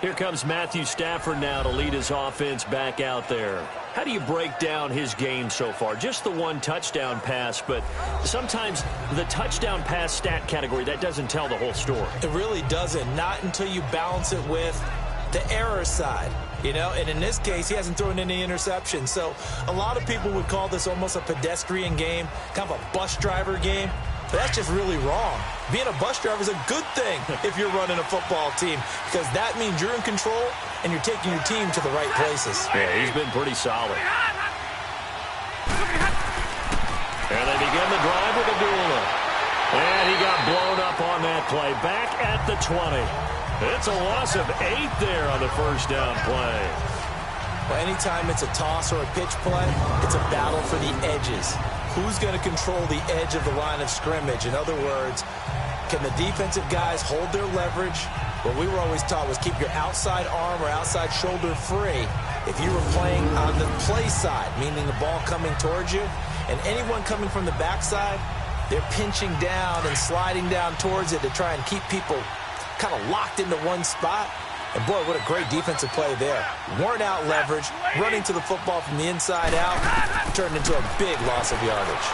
Here comes Matthew Stafford now to lead his offense back out there. How do you break down his game so far? Just the one touchdown pass, but sometimes the touchdown pass stat category, that doesn't tell the whole story. It really doesn't. Not until you balance it with the error side. You know, and in this case, he hasn't thrown any interceptions. So a lot of people would call this almost a pedestrian game, kind of a bus driver game. But that's just really wrong. Being a bus driver is a good thing if you're running a football team, because that means you're in control and you're taking your team to the right places. Yeah, he's been pretty solid. And they begin the drive with a duel. And he got blown up on that play. Back at the 20. It's a loss of 8 there on the first down play. Well, anytime it's a toss or a pitch play, it's a battle for the edges. Who's going to control the edge of the line of scrimmage? In other words, can the defensive guys hold their leverage? What we were always taught was keep your outside arm or outside shoulder free if you were playing on the play side, meaning the ball coming towards you. And anyone coming from the backside, they're pinching down and sliding down towards it to try and keep people kind of locked into one spot. And, boy, what a great defensive play there. Worn out leverage, running to the football from the inside out, turned into a big loss of yardage.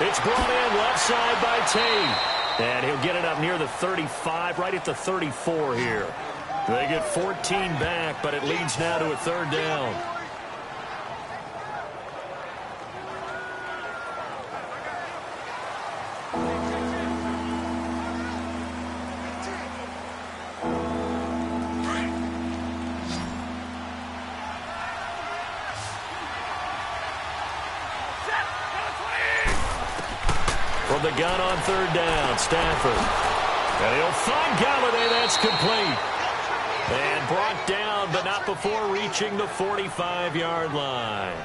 It's brought in left side by Tate. And he'll get it up near the 35, right at the 34 here. They get 14 back, but it leads now to a third down. From the gun on third down, Stafford. And he'll find Galladay. That's complete. And brought down, but not before reaching the 45-yard line.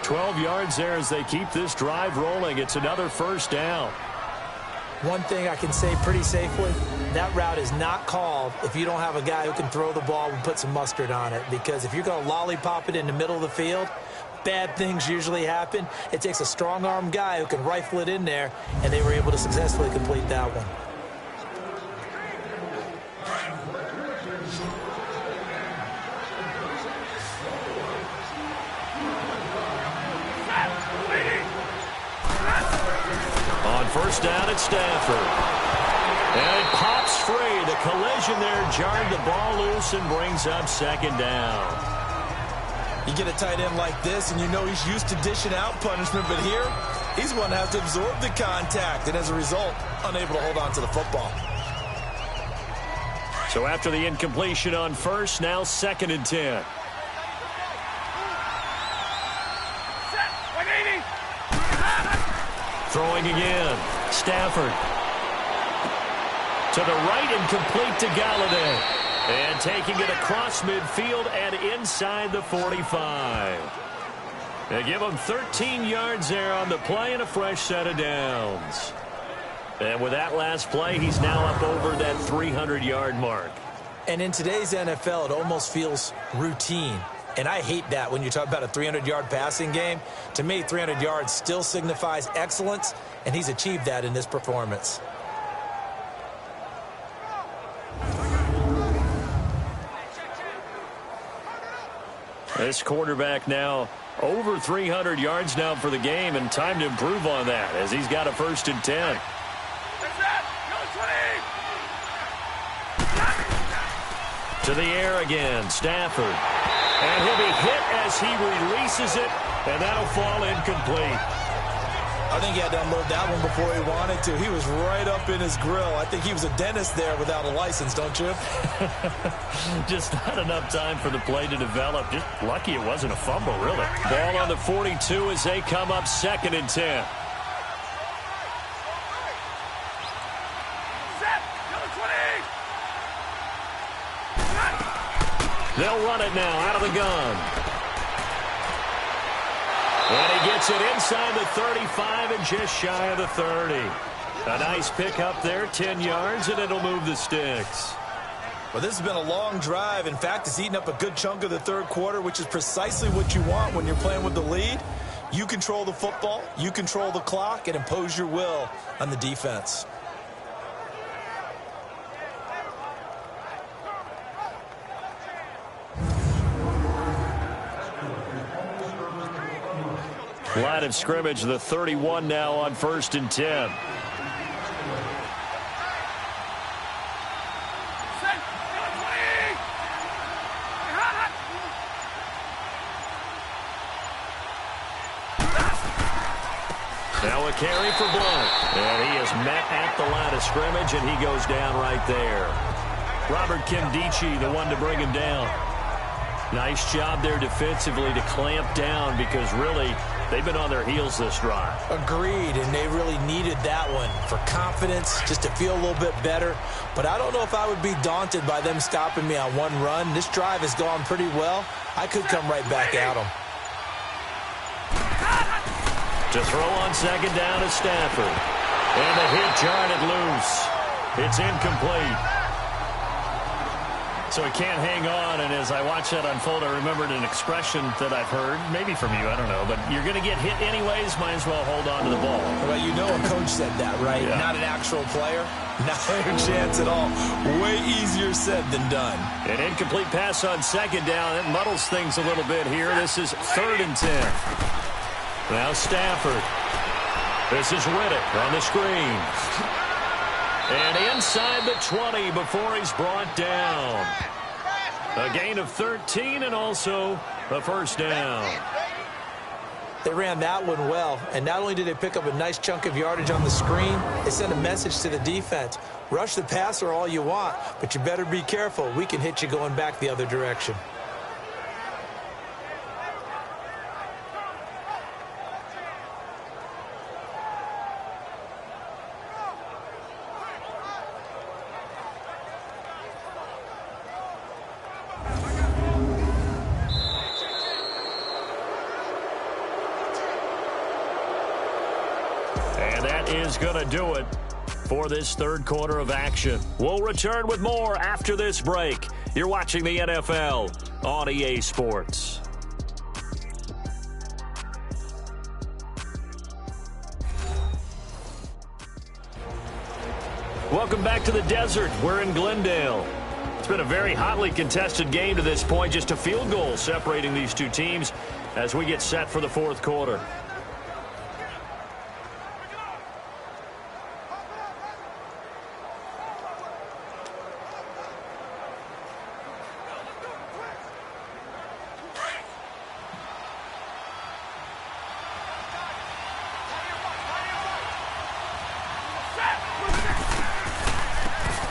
12 yards there as they keep this drive rolling. It's another first down. One thing I can say pretty safely, that route is not called if you don't have a guy who can throw the ball and put some mustard on it. Because if you're going to lollipop it in the middle of the field, bad things usually happen. It takes a strong-arm guy who can rifle it in there, and they were able to successfully complete that one. On first down, it's Stafford. And it pops free. The collision there jarred the ball loose and brings up second down. You get a tight end like this, and you know he's used to dishing out punishment, but here, he's one that has to absorb the contact, and as a result, unable to hold on to the football. So after the incompletion on first, now 2nd and 10. Throwing again. Stafford. To the right and complete to Galladay. And taking it across midfield and inside the 45. They give him 13 yards there on the play and a fresh set of downs. And with that last play, he's now up over that 300-yard mark. And in today's NFL, it almost feels routine. And I hate that when you talk about a 300-yard passing game. To me, 300 yards still signifies excellence, and he's achieved that in this performance. This quarterback now over 300 yards now for the game, and time to improve on that as he's got a 1st and 10. To the air again, Stafford. And he'll be hit as he releases it, and that'll fall incomplete. I think he had to unload that one before he wanted to. He was right up in his grill. I think he was a dentist there without a license, don't you? Just not enough time for the play to develop. Just lucky it wasn't a fumble, really. Ball on the 42 as they come up 2nd and 10. They'll run it now out of the gun. And he gets it inside the 35 and just shy of the 30. A nice pickup there, 10 yards, and it'll move the sticks. Well, this has been a long drive. In fact, it's eaten up a good chunk of the third quarter, which is precisely what you want when you're playing with the lead. You control the football, you control the clock, and impose your will on the defense. Line of scrimmage, the 31 now on 1st and 10. Now a carry for Blount. And he is met at the line of scrimmage, and he goes down right there. Robert Kimdichie, the one to bring him down. Nice job there defensively to clamp down because really they've been on their heels this drive. Agreed, and they really needed that one for confidence, just to feel a little bit better. But I don't know if I would be daunted by them stopping me on one run. This drive has gone pretty well. I could come right back at them. To throw on 2nd down is Stafford. And the hit jarred it loose. It's incomplete. So he can't hang on, and as I watch that unfold, I remembered an expression that I've heard, maybe from you, I don't know, but you're going to get hit anyways, might as well hold on to the ball. Well, you know a coach said that, right? Yeah. Not an actual player. Not a chance at all. Way easier said than done. An incomplete pass on 2nd down. It muddles things a little bit here. This is 3rd and 10. Now Stafford. This is Riddick on the screen. And inside the 20 before he's brought down. A gain of 13 and also a 1st down. They ran that one well, and not only did they pick up a nice chunk of yardage on the screen, they sent a message to the defense. Rush the passer all you want, but you better be careful. We can hit you going back the other direction. Is going to do it for this 3rd quarter of action. We'll return with more after this break. You're watching the NFL on EA Sports. Welcome back to the desert. We're in Glendale. It's been a very hotly contested game to this point. Just a field goal separating these two teams as we get set for the 4th quarter.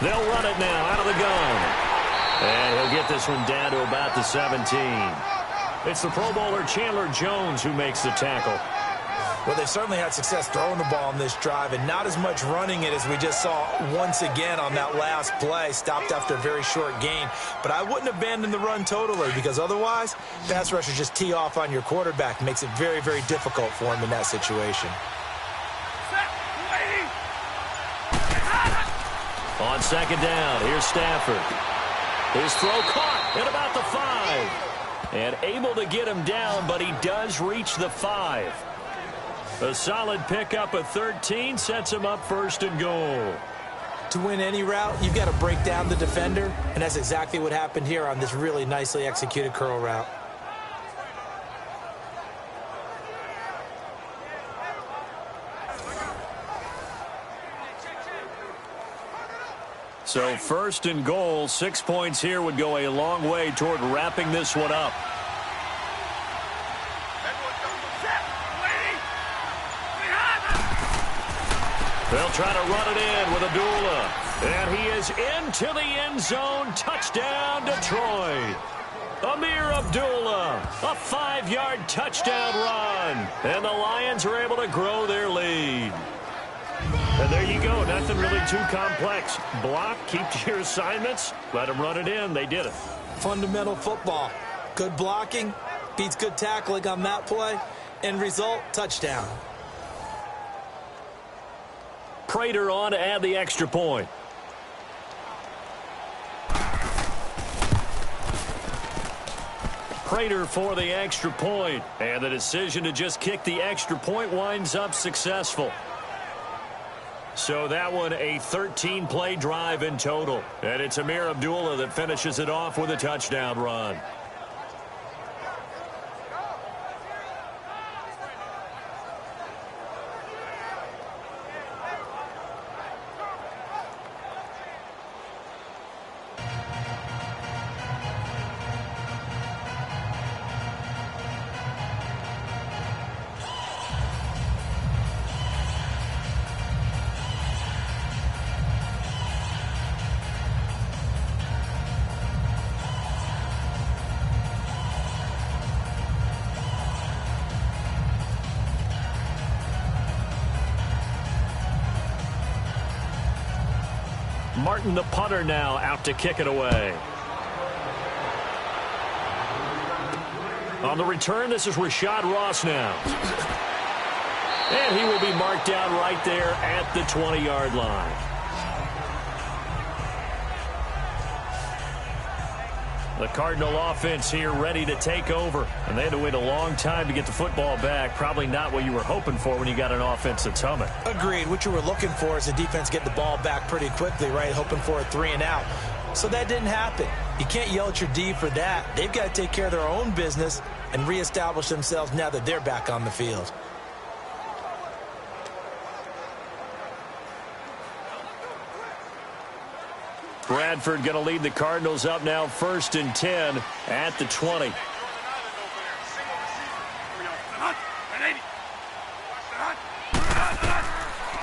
They'll run it now out of the gun. And he'll get this one down to about the 17. It's the Pro Bowler Chandler Jones who makes the tackle. Well, they've certainly had success throwing the ball on this drive and not as much running it as we just saw once again on that last play. Stopped after a very short gain. But I wouldn't abandon the run totally because otherwise, pass rushers just tee off on your quarterback. Makes it very, very difficult for him in that situation. On 2nd down, here's Stafford. His throw caught at about the 5. And able to get him down, but he does reach the 5. A solid pickup of 13 sets him up 1st and goal. To win any route, you've got to break down the defender, and that's exactly what happened here on this really nicely executed curl route. So 1st and goal, 6 points here would go a long way toward wrapping this one up. They'll try to run it in with Abdullah. And he is into the end zone. Touchdown, Detroit. Amir Abdullah, a 5-yard touchdown run. And the Lions are able to grow their lead. And there you go. Nothing really too complex. Block, keep to your assignments, let them run it in. They did it. Fundamental football. Good blocking beats good tackling on that play. End result, touchdown. Prater on to add the extra point. Prater for the extra point. And the decision to just kick the extra point winds up successful. So that one a 13-play drive in total. And it's Amir Abdullah that finishes it off with a touchdown run. Martin, the punter, now out to kick it away. On the return, this is Rashad Ross now. And he will be marked down right there at the 20-yard line. The Cardinal offense here ready to take over. And they had to wait a long time to get the football back. Probably not what you were hoping for when you got an offense that's humming. Agreed. What you were looking for is the defense get the ball back pretty quickly, right? Hoping for a 3 and out. So that didn't happen. You can't yell at your D for that. They've got to take care of their own business and reestablish themselves now that they're back on the field. Bradford going to lead the Cardinals up now 1st and 10 at the 20.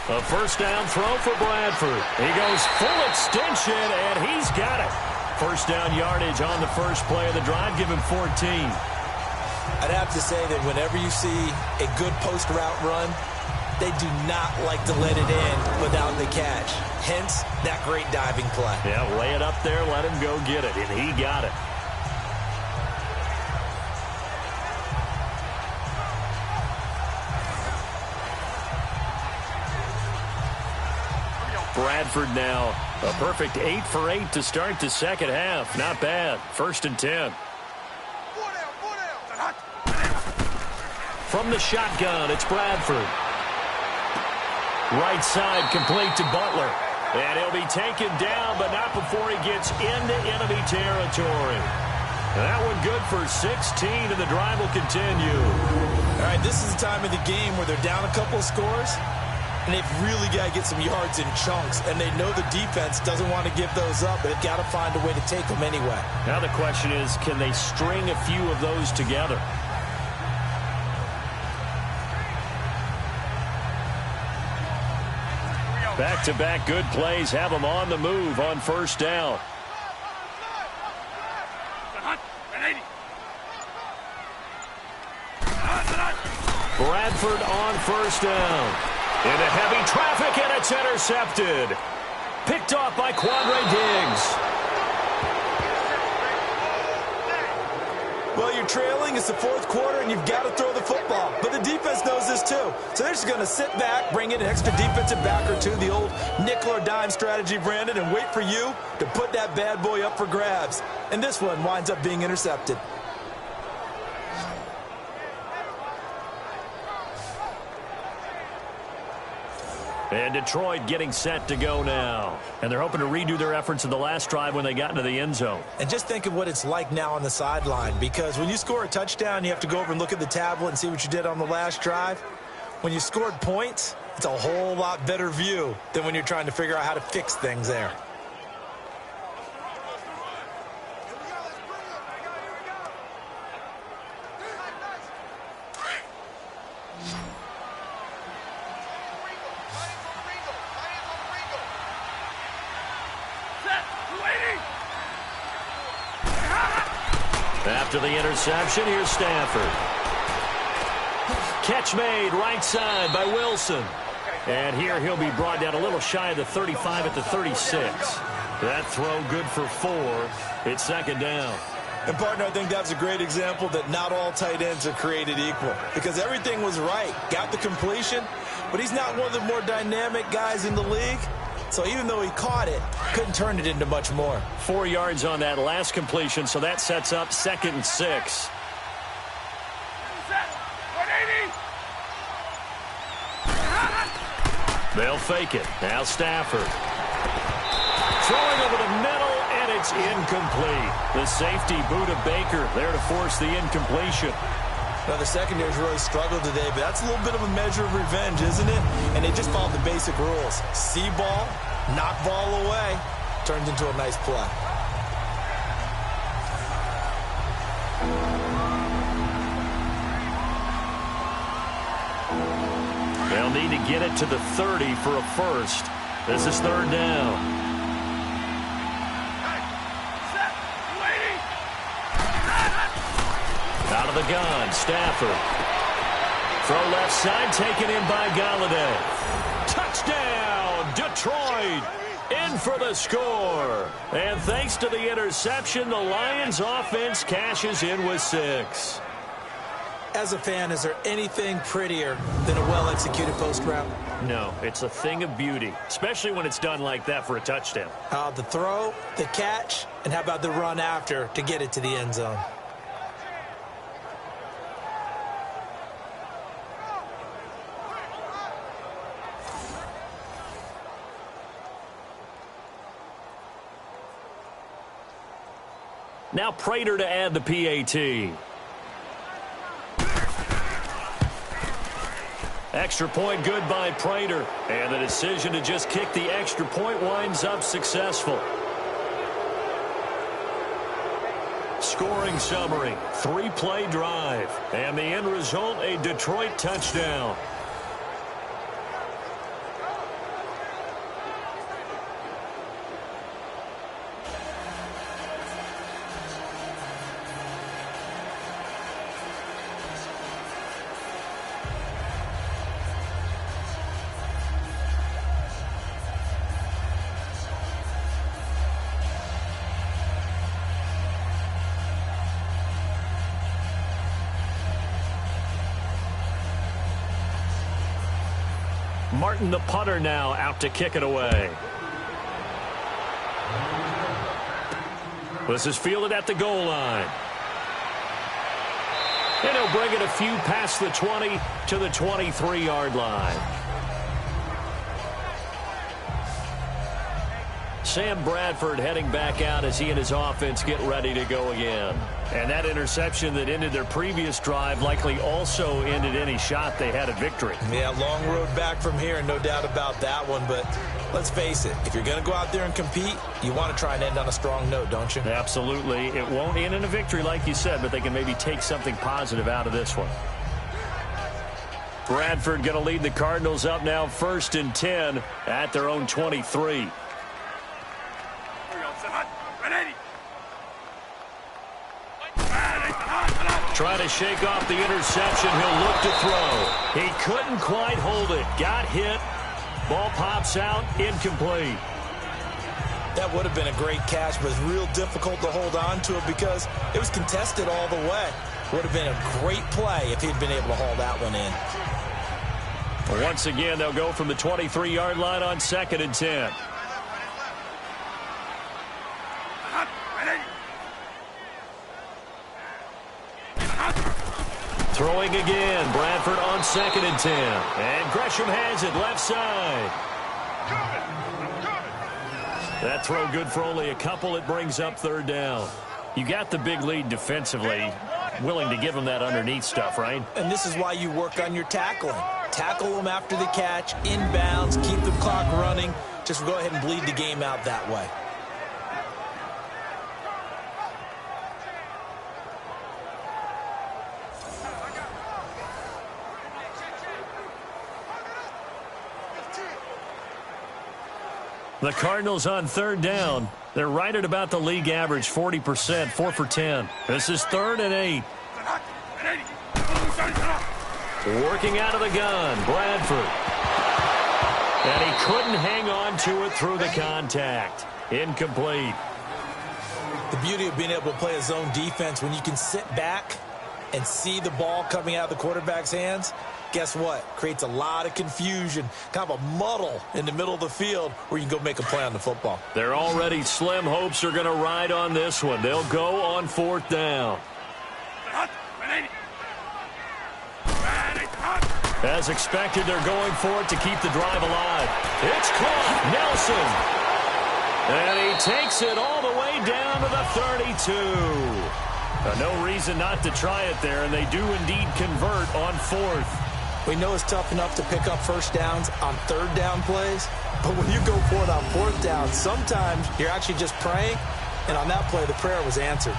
A first down throw for Bradford. He goes full extension, and he's got it. First down yardage on the first play of the drive. Give him 14. I'd have to say that whenever you see a good post route run, they do not like to let it in without the catch. Hence, that great diving play. Yeah, lay it up there, let him go get it, and he got it. Bradford now, a perfect 8 for 8 to start the second half. Not bad. 1st and 10. From the shotgun, it's Bradford. Right side complete to Butler. And he'll be taken down, but not before he gets into enemy territory. And that one good for 16, and the drive will continue. All right, this is the time of the game where they're down a couple of scores, and they've really got to get some yards in chunks. And they know the defense doesn't want to give those up, but they've got to find a way to take them anyway. Now the question is, can they string a few of those together? Back-to-back good plays have them on the move on first down. Bradford on first down. Into heavy traffic, and it's intercepted. Picked off by Quandre Diggs. Well, you're trailing. It's the 4th quarter, and you've got to throw the football. But the defense knows this, too. So they're just going to sit back, bring in an extra defensive back or two, the old nickel or dime strategy, Brandon, and wait for you to put that bad boy up for grabs. And this one winds up being intercepted. And Detroit getting set to go now. And they're hoping to redo their efforts in the last drive when they got into the end zone. And just think of what it's like now on the sideline, because when you score a touchdown, you have to go over and look at the tablet and see what you did on the last drive. When you scored points, it's a whole lot better view than when you're trying to figure out how to fix things there. After the interception, here's Stafford. Catch made right side by Wilson. And here he'll be brought down a little shy of the 35 at the 36. That throw good for 4. It's second down. And, partner, I think that's a great example that not all tight ends are created equal, because everything was right. Got the completion, but he's not one of the more dynamic guys in the league. So even though he caught it, couldn't turn it into much more. 4 yards on that last completion, so that sets up 2nd and 6. They'll fake it. Now Stafford. Throwing over the middle, and it's incomplete. The safety boot of Baker there to force the incompletion. Now, the secondary's really struggled today, but that's a little bit of a measure of revenge, isn't it? And they just followed the basic rules. See ball, knock ball away, turns into a nice play. They'll need to get it to the 30 for a first. This is 3rd down. Out of the gun, Stafford. Throw left side, taken in by Galladay. Touchdown, Detroit. in for the score. And thanks to the interception, the Lions offense cashes in with 6. As a fan, is there anything prettier than a well-executed post route? No, it's a thing of beauty, especially when it's done like that for a touchdown. The throw, the catch, and how about the run after to get it to the end zone? Now Prater to add the PAT. Extra point good by Prater. And the decision to just kick the extra point winds up successful. Scoring summary, 3-play drive. And the end result, a Detroit touchdown. Martin, the punter, now out to kick it away. This is fielded at the goal line. And he'll bring it a few past the 20 to the 23-yard line. Sam Bradford heading back out as he and his offense get ready to go again. And that interception that ended their previous drive likely also ended any shot they had at victory. Yeah, long road back from here, no doubt about that one. But let's face it, if you're going to go out there and compete, you want to try and end on a strong note, don't you? Absolutely. It won't end in a victory like you said, but they can maybe take something positive out of this one. Bradford going to lead the Cardinals up now 1st and 10 at their own 23. Trying to shake off the interception. He'll look to throw. He couldn't quite hold it. Got hit. Ball pops out. Incomplete. That would have been a great catch, but it's real difficult to hold on to it because it was contested all the way. Would have been a great play if he'd been able to haul that one in. Once again, they'll go from the 23-yard line on 2nd and 10. Throwing again. Bradford on 2nd and 10. And Gresham has it left side. That throw good for only a couple. It brings up 3rd down. You got the big lead defensively. Willing to give them that underneath stuff, right? And this is why you work on your tackling. Tackle them after the catch, inbounds, keep the clock running. Just go ahead and bleed the game out that way. The Cardinals on 3rd down. They're right at about the league average, 40%, 4 for 10. This is 3rd and 8. Working out of the gun, Bradford. And he couldn't hang on to it through the contact. Incomplete. The beauty of being able to play a zone defense, when you can sit back and see the ball coming out of the quarterback's hands, guess what? Creates a lot of confusion, kind of a muddle in the middle of the field where you can go make a play on the football. Their already slim hopes are going to ride on this one. They'll go on 4th down. As expected, they're going for it to keep the drive alive. It's caught. Nelson. And he takes it all the way down to the 32. No reason not to try it there, and they do indeed convert on 4th. We know it's tough enough to pick up first downs on 3rd down plays, but when you go for it on 4th down, sometimes you're actually just praying, and on that play, the prayer was answered.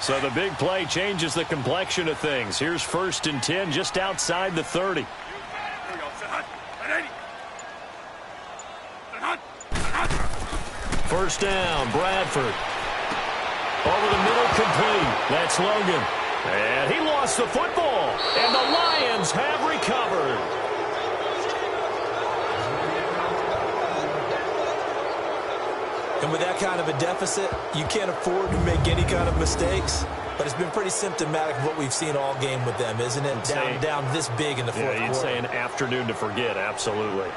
So the big play changes the complexion of things. Here's 1st and 10 just outside the 30. First down, Bradford. Over the middle, complete. That's Logan. And he lost the football. And the Lions have recovered. And with that kind of a deficit, you can't afford to make any kind of mistakes. But it's been pretty symptomatic of what we've seen all game with them, isn't it? Down this big in the fourth quarter. You'd say an afternoon to forget, absolutely.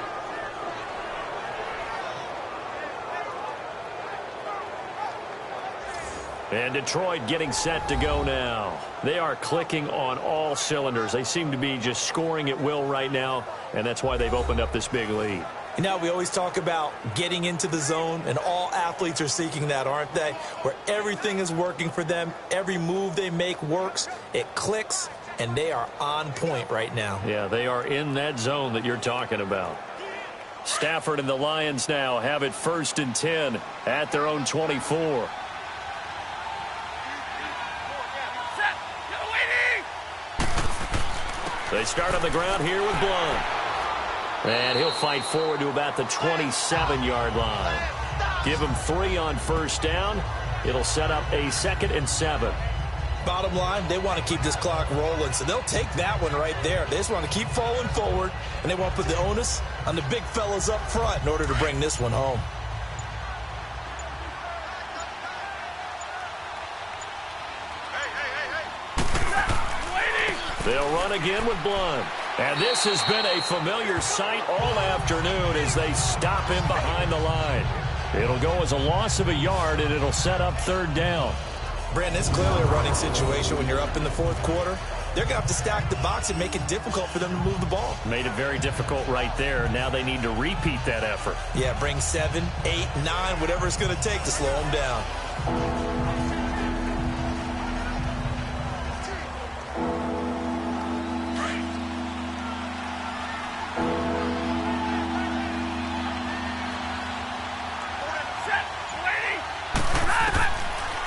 And Detroit getting set to go now. They are clicking on all cylinders. They seem to be just scoring at will right now, and that's why they've opened up this big lead. You know, we always talk about getting into the zone, and all athletes are seeking that, aren't they? Where everything is working for them, every move they make works, it clicks, and they are on point right now. Yeah, they are in that zone that you're talking about. Stafford and the Lions now have it 1st and 10 at their own 24. They start on the ground here with Blunt. And he'll fight forward to about the 27-yard line. Give him 3 on first down. It'll set up a 2nd and 7. Bottom line, they want to keep this clock rolling, so they'll take that one right there. They just want to keep falling forward, and they want to put the onus on the big fellas up front in order to bring this one home. They'll run again with Blunt. And this has been a familiar sight all afternoon as they stop him behind the line. It'll go as a loss of a yard, and it'll set up 3rd down. Brandon, it's clearly a running situation when you're up in the fourth quarter. They're going to have to stack the box and make it difficult for them to move the ball. Made it very difficult right there. Now they need to repeat that effort. Yeah, bring 7, 8, 9, whatever it's going to take to slow them down.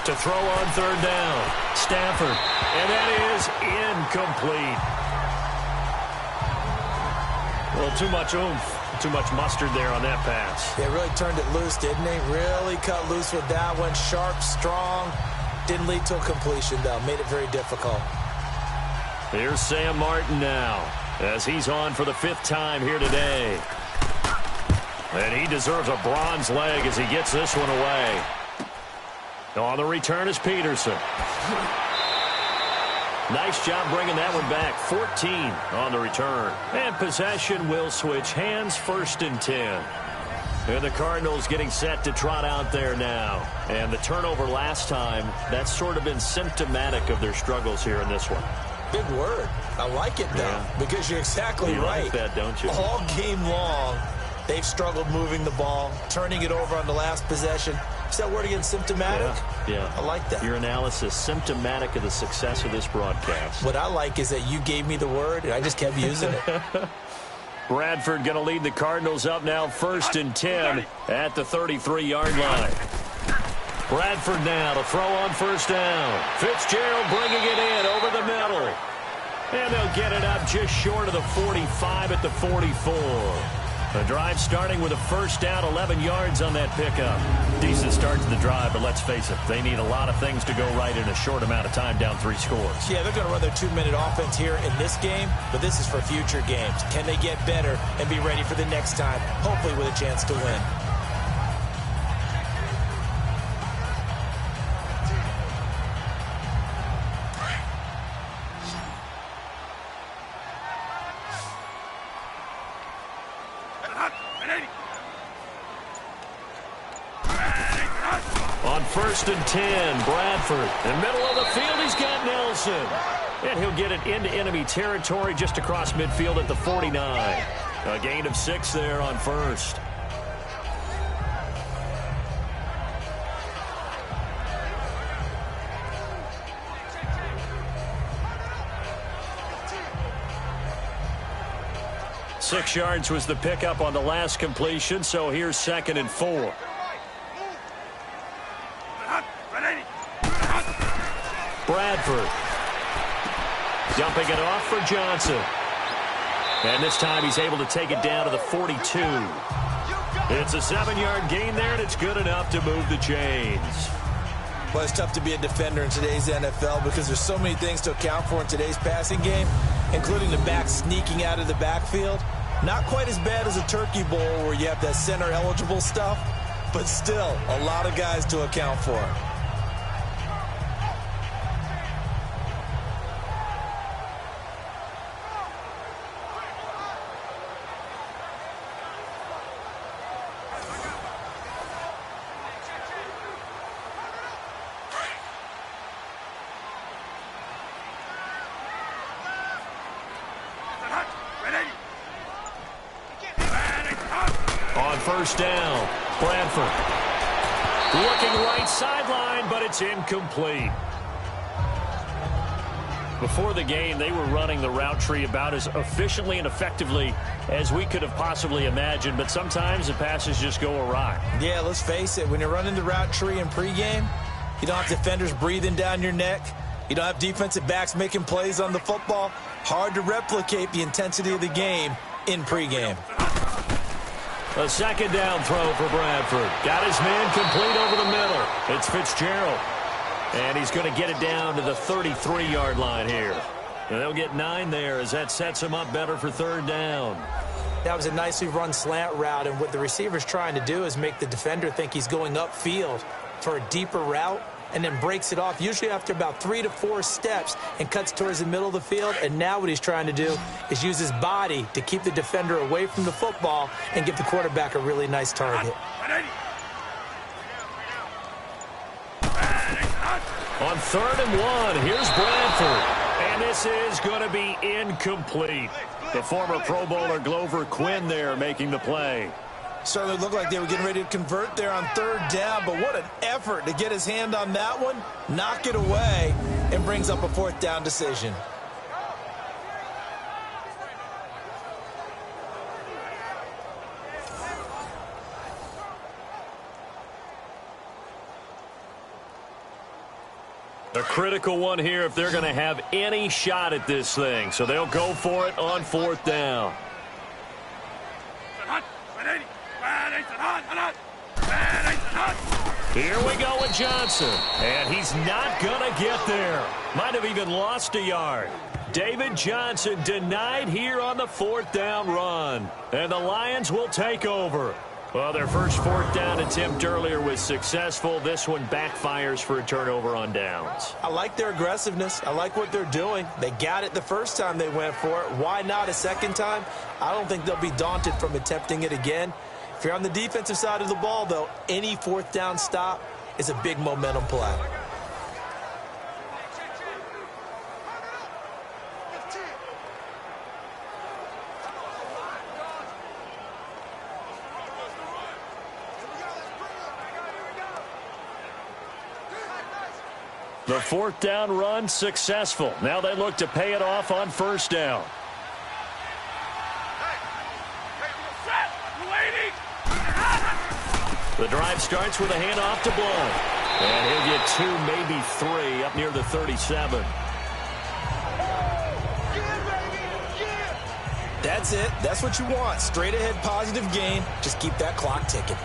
To throw on 3rd down. Stafford. And that is incomplete. Well, too much oomph. Too much mustard there on that pass. They really turned it loose, didn't they? Really cut loose with that one. Sharp, strong. Didn't lead to a completion, though. Made it very difficult. Here's Sam Martin now as he's on for the 5th time here today. And he deserves a bronze leg as he gets this one away. On the return is Peterson. Nice job bringing that one back. 14 on the return. And possession will switch hands, 1st and 10. And the Cardinals getting set to trot out there now. And the turnover last time, that's sort of been symptomatic of their struggles here in this one. Big word. I like it, though, because you're exactly right. You like that, don't you? All game long, they've struggled moving the ball, turning it over on the last possession. Is that word again, symptomatic? Yeah. I like that. Your analysis, symptomatic of the success of this broadcast. What I like is that you gave me the word, and I just kept using it. Bradford going to lead the Cardinals up now 1st and 10 at the 33-yard line. Bradford now to throw on first down. Fitzgerald bringing it in over the middle. And they'll get it up just short of the 45 at the 44. The drive starting with a first down, 11 yards on that pickup. Decent start to the drive, but let's face it, they need a lot of things to go right in a short amount of time, down 3 scores. Yeah, they're going to run their 2-minute offense here in this game, but this is for future games. Can they get better and be ready for the next time, hopefully with a chance to win? On 1st and 10, Bradford. In the middle of the field, he's got Nelson. And he'll get it into enemy territory just across midfield at the 49. A gain of 6 there on 1st. Six yards was the pickup on the last completion, so here's 2nd and 4. Bradford. Dumping it off for Johnson. And this time he's able to take it down to the 42. It's a 7-yard gain there, and it's good enough to move the chains. Well, it's tough to be a defender in today's NFL because there's so many things to account for in today's passing game, including the back sneaking out of the backfield. Not quite as bad as a turkey bowl where you have that center-eligible stuff, but still a lot of guys to account for. First down, Bradford. Looking right sideline, but it's incomplete. Before the game, they were running the route tree about as efficiently and effectively as we could have possibly imagined, but sometimes the passes just go awry. Yeah, let's face it. When you're running the route tree in pregame, you don't have defenders breathing down your neck. You don't have defensive backs making plays on the football. Hard to replicate the intensity of the game in pregame. A second down throw for Bradford. Got his man complete over the middle. It's Fitzgerald. And he's going to get it down to the 33-yard line here. And they'll get 9 there as that sets him up better for third down. That was a nicely run slant route, and what the receiver's trying to do is make the defender think he's going upfield for a deeper route, and then breaks it off, usually after about 3 to 4 steps, and cuts towards the middle of the field. And now what he's trying to do is use his body to keep the defender away from the football and give the quarterback a really nice target. On 3rd and 1, here's Bradford. And this is going to be incomplete. The former Pro Bowler Glover Quinn there making the play. Certainly looked like they were getting ready to convert there on 3rd down, but what an effort to get his hand on that one, knock it away, and brings up a 4th down decision. A critical one here if they're going to have any shot at this thing, so they'll go for it on 4th down. Here we go with Johnson, and he's not going to get there. Might have even lost a yard. David Johnson denied here on the 4th down run, and the Lions will take over. Well, their first 4th down attempt earlier was successful. This one backfires for a turnover on downs. I like their aggressiveness. I like what they're doing. They got it the first time they went for it. Why not a second time? I don't think they'll be daunted from attempting it again. If you're on the defensive side of the ball, though, any 4th down stop is a big momentum play. The 4th down run successful. Now they look to pay it off on 1st down. The drive starts with a handoff to Blount. And he'll get 2, maybe 3 up near the 37. That's it. That's what you want. Straight ahead positive gain. Just keep that clock ticking.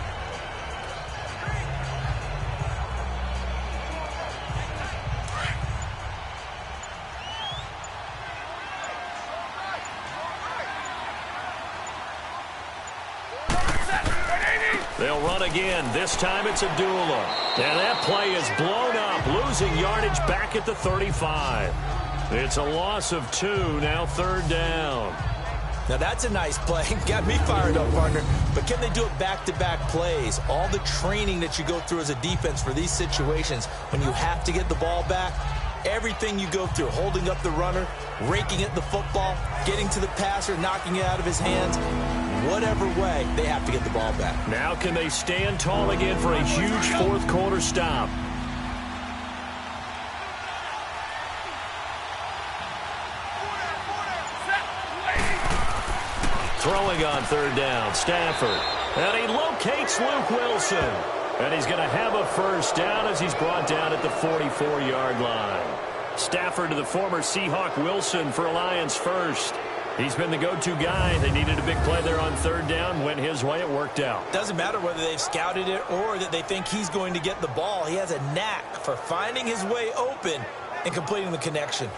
They'll run again. This time it's Abdullah. And that play is blown up, losing yardage back at the 35. It's a loss of 2, now 3rd down. Now that's a nice play. Got me fired up, partner. But can they do it back-to-back plays? All the training that you go through as a defense for these situations, when you have to get the ball back, everything you go through, holding up the runner, raking at the football, getting to the passer, knocking it out of his hands, whatever way, they have to get the ball back. Now can they stand tall again for a huge 4th quarter stop? Throwing on 3rd down, Stafford. And he locates Luke Wilson. And he's going to have a 1st down as he's brought down at the 44-yard line. Stafford to the former Seahawk Wilson for Lions first. He's been the go-to guy. They needed a big play there on third down. Went his way. It worked out. Doesn't matter whether they've scouted it or that they think he's going to get the ball. He has a knack for finding his way open and completing the connection.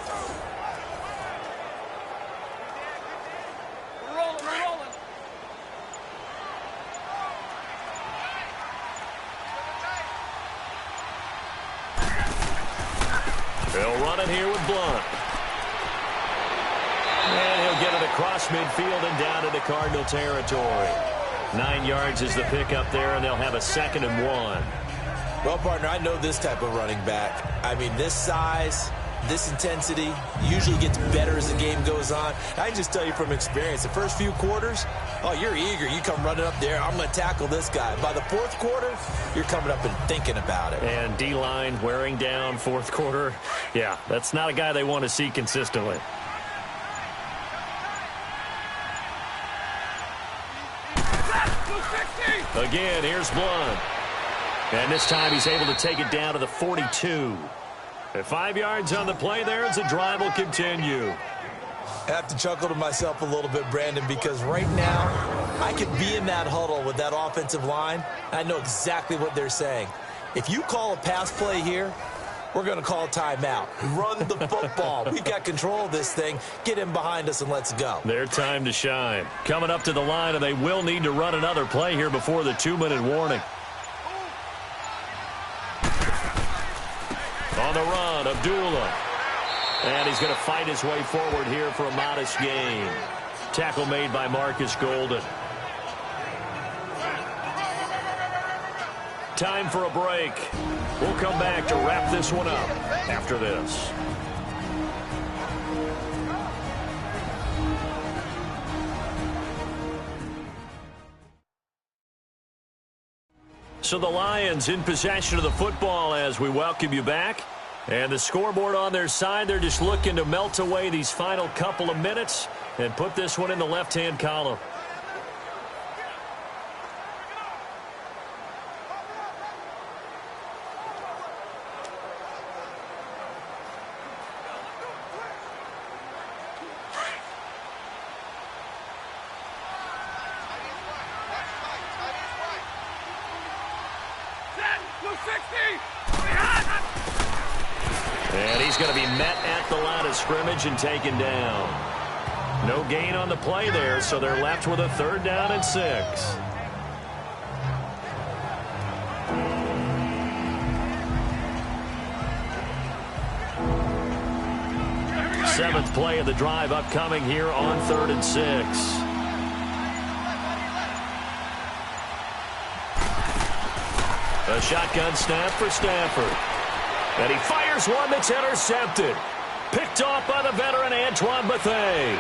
They'll run it here with Blunt. And he'll get it across midfield and down into Cardinal territory. 9 yards is the pickup there, and they'll have a 2nd and 1. Well, partner, I know this type of running back. I mean, this size, this intensity usually gets better as the game goes on. I can just tell you from experience, the first few quarters, oh, you're eager. You come running up there, I'm going to tackle this guy. By the fourth quarter, you're coming up and thinking about it. And D-line wearing down fourth quarter. Yeah, that's not a guy they want to see consistently. Again, here's Blunt. And this time he's able to take it down to the 42. At 5 yards on the play there as the drive will continue. I have to chuckle to myself a little bit, Brandon, because right now I could be in that huddle with that offensive line. I know exactly what they're saying. If you call a pass play here, we're going to call a timeout. Run the football. We've got control of this thing. Get in behind us and let's go. Their time to shine. Coming up to the line, and they will need to run another play here before the 2-minute warning. On the run, Abdullah. And he's going to fight his way forward here for a modest gain. Tackle made by Marcus Golden. Time for a break. We'll come back to wrap this one up after this. So the Lions in possession of the football as we welcome you back. And the scoreboard on their side, they're just looking to melt away these final couple of minutes and put this one in the left-hand column. And he's going to be met at the line of scrimmage and taken down. No gain on the play there, so they're left with a 3rd down and 6. Seventh play of the drive upcoming here on 3rd and 6. A shotgun snap for Stafford. And he fires one that's intercepted. Picked off by the veteran Antoine Bethea.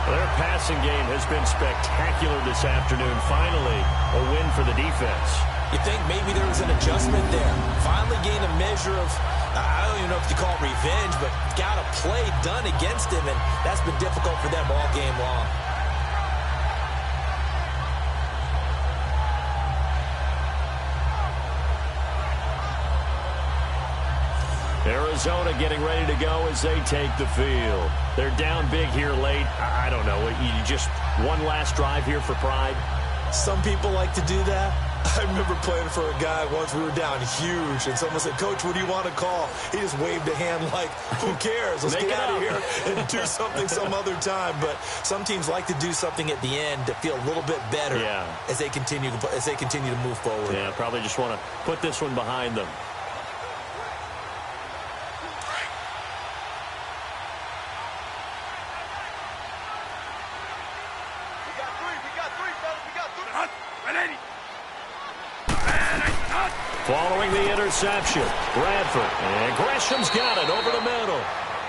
Their passing game has been spectacular this afternoon. Finally, a win for the defense. You think maybe there was an adjustment there. Finally gained a measure of, I don't even know if you call it revenge, but got a play done against him, and that's been difficult for them all game long. Arizona getting ready to go as they take the field. They're down big here late. I don't know. You just one last drive here for pride? Some people like to do that. I remember playing for a guy once. We were down huge, and someone said, "Coach, what do you want to call?" He just waved a hand like, "Who cares? Let's get out of here and do something some other time." But some teams like to do something at the end to feel a little bit better as they continue to move forward. Yeah, probably just want to put this one behind them. Following the interception, Bradford. And Gresham's got it over the middle.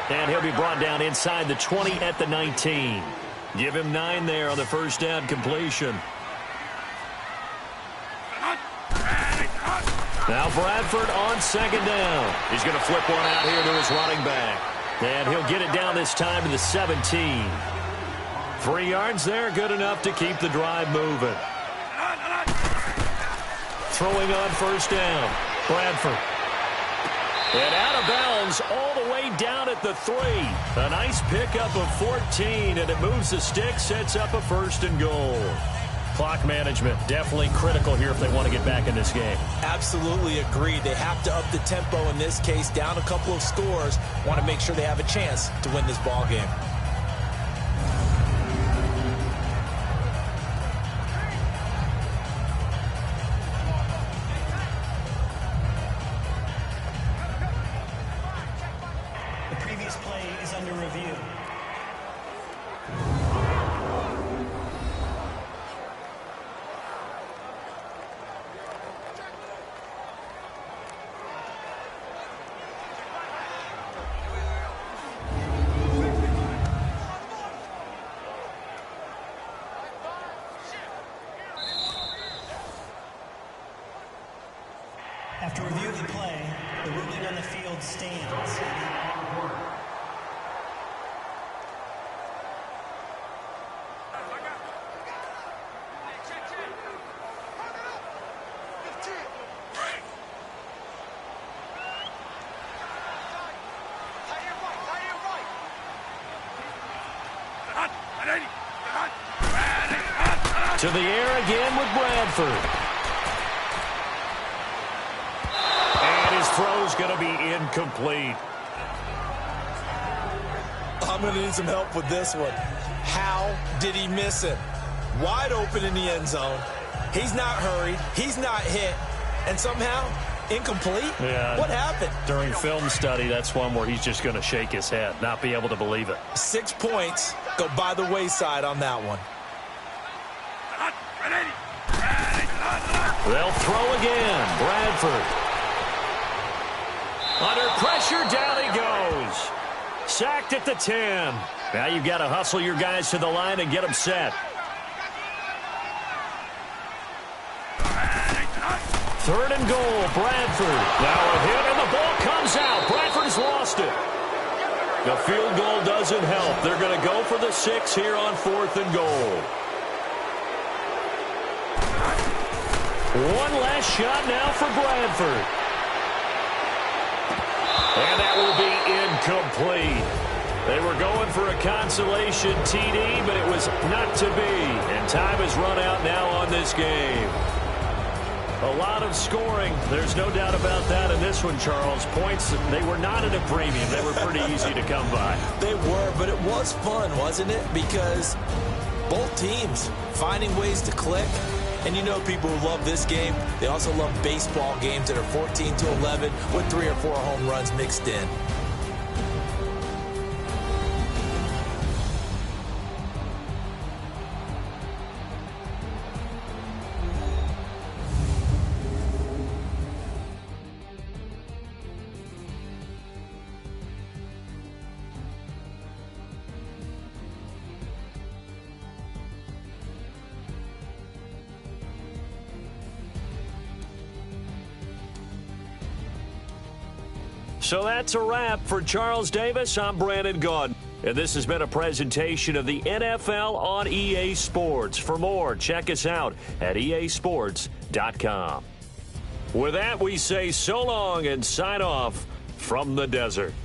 And he'll be brought down inside the 20 at the 19. Give him 9 there on the first down completion. Now Bradford on 2nd down. He's going to flip one out here to his running back. And he'll get it down this time to the 17. 3 yards there, good enough to keep the drive moving. Throwing on first down, Bradford. And out of bounds all the way down at the 3. A nice pickup of 14, and it moves the stick, sets up a 1st and goal. Clock management, definitely critical here if they want to get back in this game. Absolutely agreed. They have to up the tempo in this case, down a couple of scores. Want to make sure they have a chance to win this ball game. The previous play is under review. After review of the play, the ruling on the field stands. To the air again with Bradford. And his throw's going to be incomplete. I'm going to need some help with this one. How did he miss him? Wide open in the end zone. He's not hurried. He's not hit. And somehow, incomplete? Yeah. What happened? During film study, that's one where he's just going to shake his head, not be able to believe it. 6 points go by the wayside on that one. They'll throw again. Bradford. Under pressure, down he goes. Sacked at the 10. Now you've got to hustle your guys to the line and get them set. 3rd and goal, Bradford. Now a hit, and the ball comes out. Bradford's lost it. The field goal doesn't help. They're going to go for the 6 here on 4th and goal. One last shot now for Bradford. And that will be incomplete. They were going for a consolation TD, but it was not to be. And time has run out now on this game. A lot of scoring. There's no doubt about that in this one, Charles. Points, they were not at a premium. They were pretty easy to come by. They were, but it was fun, wasn't it? Because both teams finding ways to click. And you know people who love this game, they also love baseball games that are 14-11 with 3 or 4 home runs mixed in. So that's a wrap for Charles Davis. I'm Brandon Gaudin. And this has been a presentation of the NFL on EA Sports. For more, check us out at easports.com. With that, we say so long and sign off from the desert.